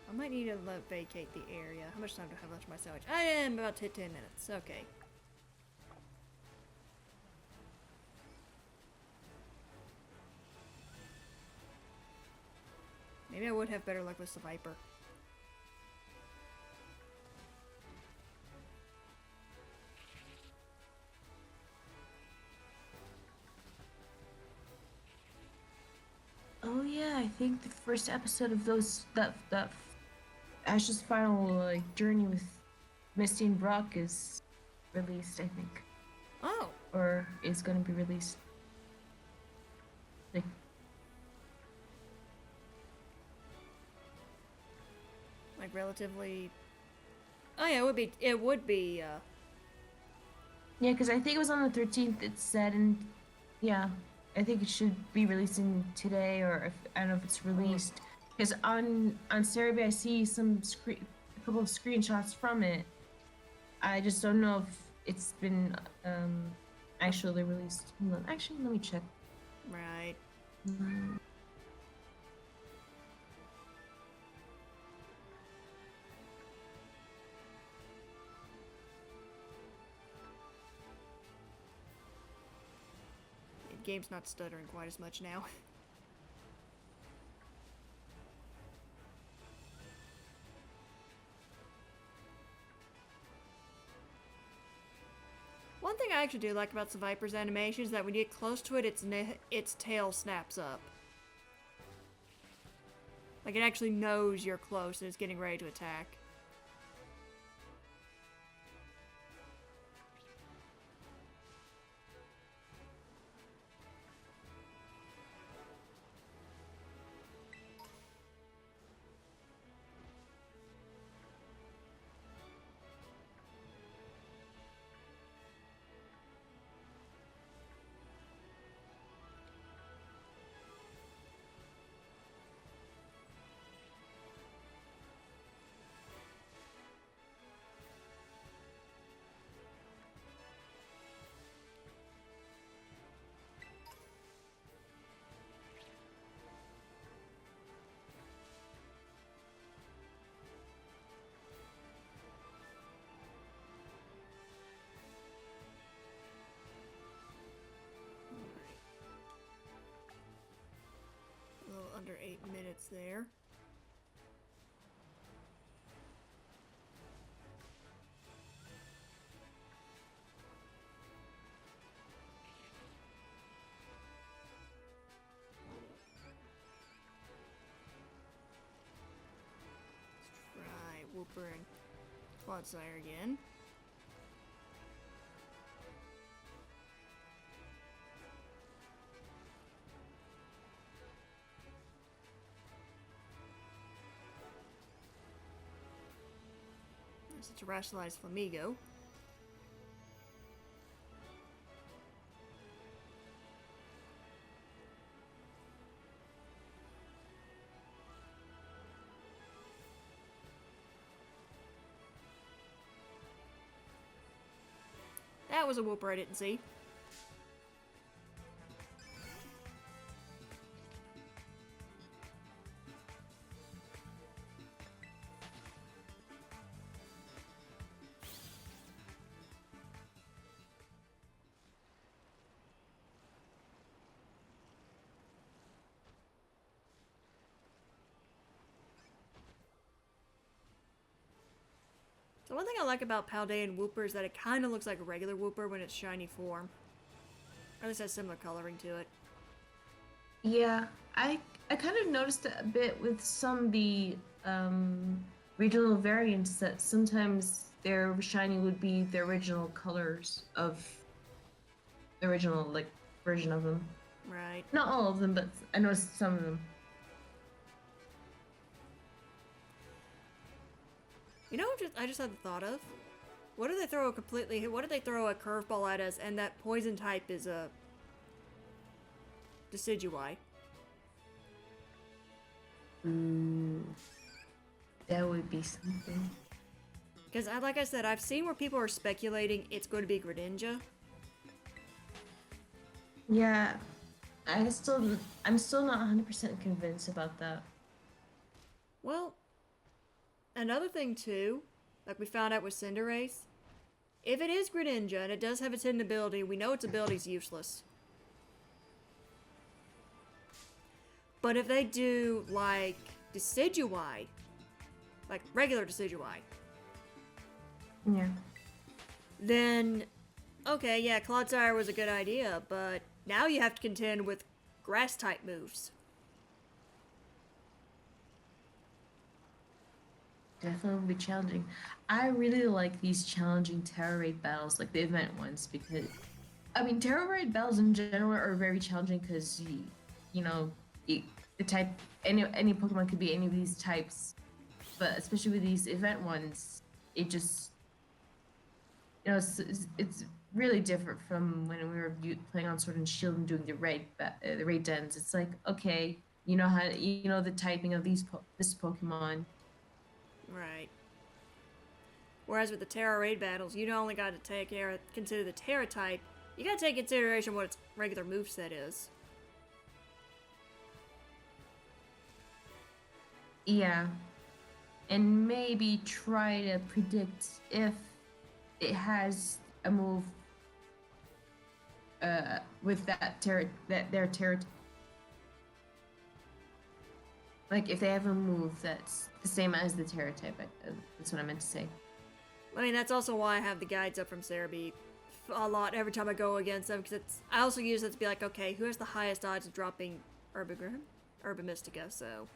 I might need to vacate the area. How much time do I have left for my sandwich? I am about to hit 10 minutes. Okay. Maybe I would have better luck with the Viper. Oh yeah, I think the first episode of that Ash's final journey with Misty and Brock is released, I think, Oh! or is going to be released. Like relatively... Oh yeah, it would be, Yeah, because I think it was on the 13th. It said, and yeah, I think it should be releasing today, or I don't know if it's released. Because on Cerebi, I see a couple of screenshots from it. I just don't know if it's been actually released. Hold on. Actually, let me check. right. The game's not stuttering quite as much now. One thing I actually do like about the Viper's animation is that when you get close to it, its tail snaps up. Like it actually knows you're close and it's getting ready to attack. minutes there. Let's try Wooper and Clodsire again. There's a terrestrialized Flamigo. That was a Wooper I didn't see. The one thing I like about Paldean Wooper is that it kind of looks like a regular Wooper when it's shiny form. Or at least has similar coloring to it. Yeah, I kind of noticed it a bit with some of the regional variants that sometimes their shiny would be the original colors of the original like version of them. Right. Not all of them, but I noticed some of them. You know what I just had the thought of? What if they throw a completely... What if they throw a curveball at us and that poison type is a... Decidueye? That would be something. Because, like I said, I've seen where people are speculating it's going to be Greninja. Yeah, I'm still not 100% convinced about that. Well, another thing too, like we found out with Cinderace, if it is Greninja and it does have its hidden ability, we know its ability's useless. But if they do, like, Decidueye, like regular Decidueye, Yeah. then, okay, yeah, Clodsire was a good idea, but now you have to contend with grass-type moves. Definitely will be challenging. I really like these challenging Terra Raid battles, like the event ones, because I mean Terra Raid battles in general are very challenging because the type any Pokemon could be any of these types, but especially with these event ones, it just it's really different from when we were playing on Sword and Shield and doing the raid dens. It's like, okay, you know the typing of this Pokemon. Right. Whereas with the Terra Raid battles, you not only got to consider the Terra type, you got to take consideration what its regular moveset is. Yeah. And maybe try to predict if it has a move with their Terra. Like if they have a move that's the same as the Terra type. That's what I meant to say. I mean, that's also why I have the guides up from Cerebi a lot every time I go against them, because I also use it to be like, okay, who has the highest odds of dropping Urban Mystica, so...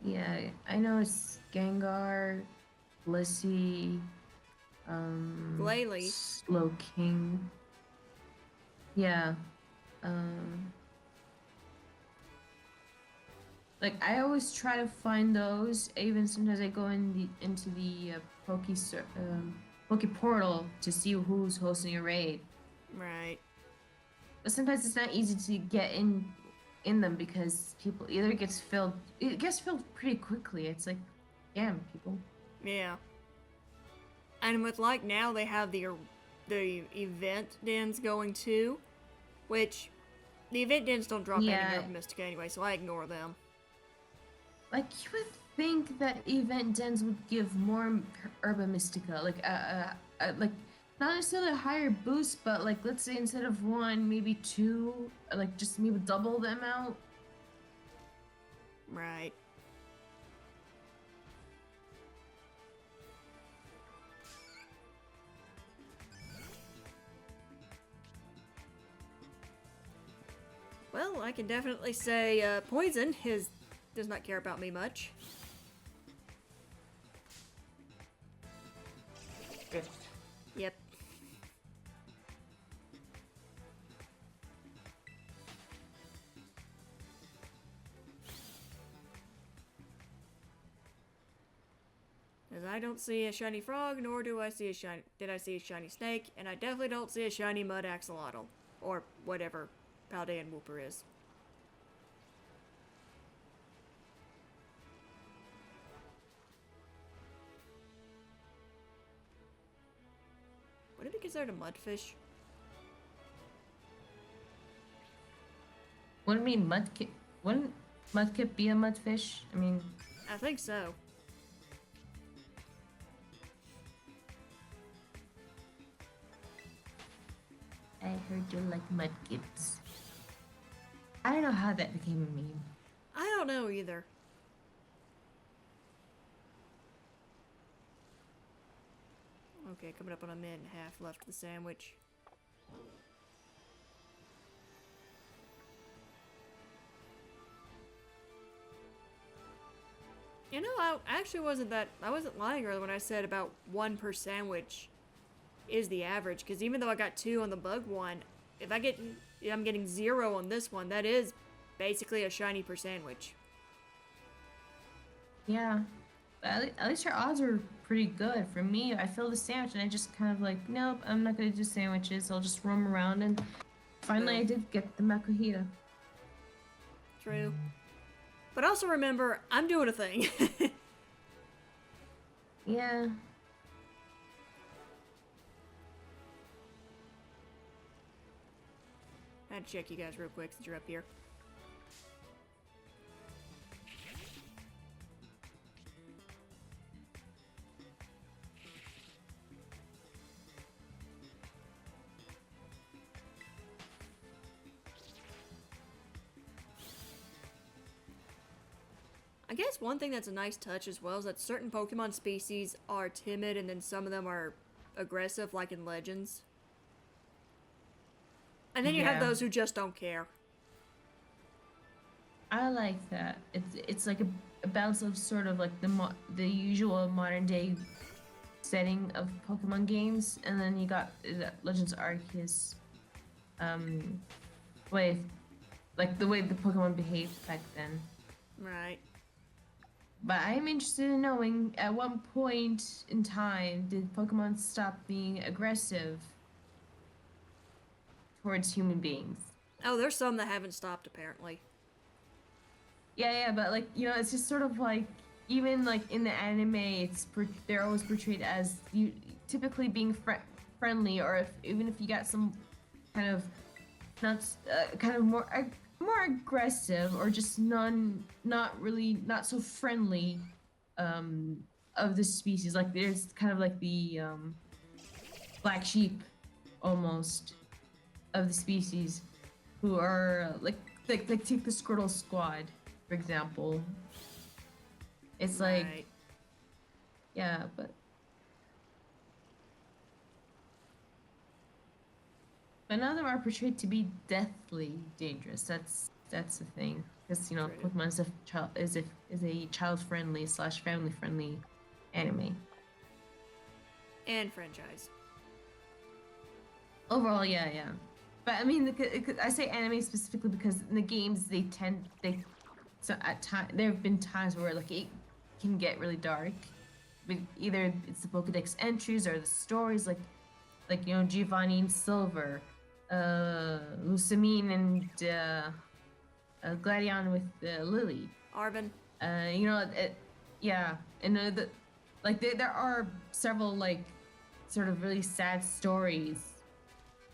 Yeah, I know it's Gengar, Blissey, Glalie. Slowking. Yeah. Like I always try to find those. Even sometimes I go into the Poke Portal to see who's hosting a raid. Right. But sometimes it's not easy to get in them because people either it gets filled pretty quickly. It's like, damn, people. Yeah. And with like now they have the event dens going too, which the event dens don't drop any Urban Mystica anyway, so I ignore them. Like you would think that event dens would give more Urban Mystica, like not necessarily a higher boost, but like let's say instead of 1, maybe 2, like just maybe double the amount. Right. Well, I can definitely say Poison does not care about me much. Good. Yep. As I don't see a shiny frog, nor did I see a shiny snake, and I definitely don't see a shiny mud axolotl. Or whatever Paldean Whooper is. Would it be considered a mudfish? Wouldn't mudkip be a mudfish? I mean, I think so. I heard you like mudkips. I don't know how that became a meme. I don't know either. Okay, coming up on a minute and a half left of the sandwich. You know, I actually wasn't lying earlier when I said about 1 per sandwich is the average, because even though I got 2 on the bug one, if I'm getting 0 on this one, that is basically a shiny per sandwich. Yeah. But at least your odds are pretty good. For me, I fill the sandwich and I just kind of like, nope, I'm not gonna do sandwiches. I'll just roam around, and finally I did get the makuhita. True. But also remember, I'm doing a thing. Yeah. I had to check you guys real quick since you're up here. I guess one thing that's a nice touch as well is that certain Pokemon species are timid and then some of them are aggressive, like in Legends. And then you have Yeah. those who just don't care. I like that. It's like a balance of sort of like the usual modern day setting of Pokemon games, and then you got Legends Arceus, way, like the way the Pokemon behaved back then. Right. But I'm interested in knowing at what point in time did Pokemon stop being aggressive towards human beings? Oh, there's some that haven't stopped apparently. Yeah, but like, you know, it's just sort of like, even like in the anime, they're always portrayed as you typically being friendly, or even if you got some kind of not kind of more aggressive, or just not so friendly of the species. Like there's kind of like the black sheep almost of the species, who are like take the Squirtle Squad, for example. It's like, Right. yeah, but none of them are portrayed to be deathly dangerous. That's the thing, because you know, True. Pokemon is a child friendly / family friendly anime. And franchise. Overall, yeah. But I mean, I say anime specifically because in the games so at time there have been times where like it can get really dark. Either it's the Pokedex entries or the stories, like you know, Giovanni and Silver, Lusamine and Gladion with Lily. Arvin. You know, yeah, and there are several like sort of really sad stories,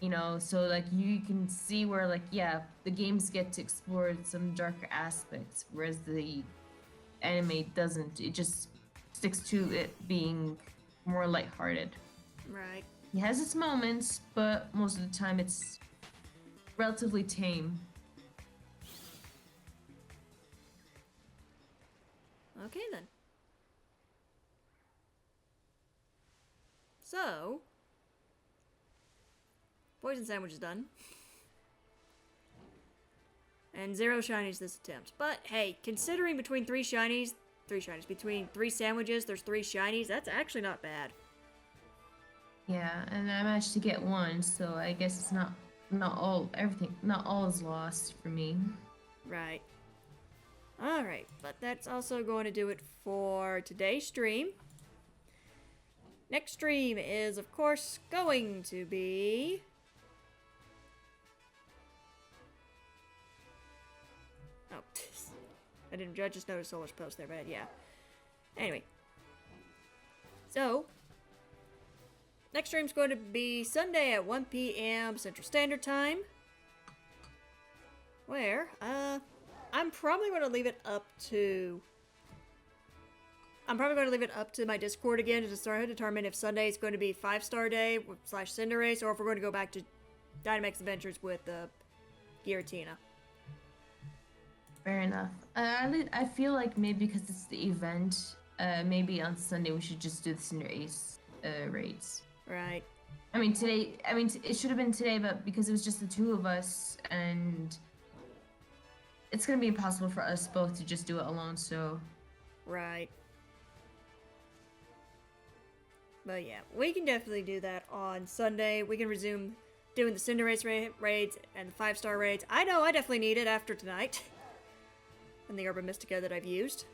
you know, so like you can see where like, yeah, the games get to explore some darker aspects, whereas the anime doesn't. It just sticks to it being more lighthearted. Right. It has its moments, but most of the time it's relatively tame. Okay then. So, poison sandwich is done. And 0 shinies this attempt. But hey, considering between between 3 sandwiches, there's 3 shinies, that's actually not bad. Yeah, and I managed to get one, so I guess it's not all is lost for me. Right. Alright, but that's also going to do it for today's stream. Next stream is, of course, going to be... Oh, I just noticed Solar's post there, but yeah. Anyway. So, next stream's going to be Sunday at 1 p.m. Central Standard Time. Where, I'm probably going to leave it up to... my Discord again to start to determine if Sunday is going to be 5-star day / Cinderace, or if we're going to go back to Dynamax Adventures with Giratina. Fair enough. I feel like maybe because it's the event, maybe on Sunday we should just do the Cinderace raids. Right. It should have been today, but because it was just the 2 of us, and it's gonna be impossible for us both to just do it alone, so... Right. But yeah, we can definitely do that on Sunday. We can resume doing the Cinderace raids and the 5-star raids. I know I definitely need it after tonight. And the Urban Mystica that I've used.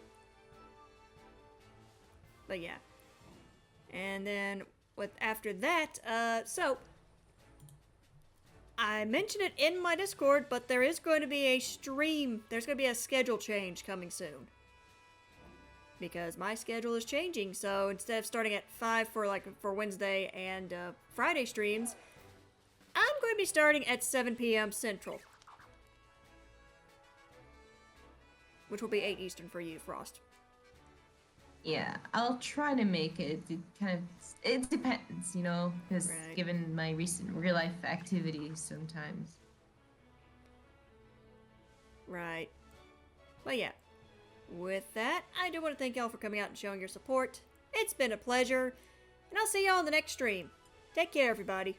But yeah. And then after that, so I mentioned it in my Discord, but there is going to be a stream. There's going to be a schedule change coming soon. Because my schedule is changing, so instead of starting at 5 for Wednesday and Friday streams, I'm going to be starting at 7 p.m. Central. Which will be 8 Eastern for you, Frost. Yeah, I'll try to make it. It depends, you know, because Right. given my recent real life activities sometimes. Right. But yeah. With that, I do want to thank y'all for coming out and showing your support. It's been a pleasure. And I'll see y'all in the next stream. Take care, everybody.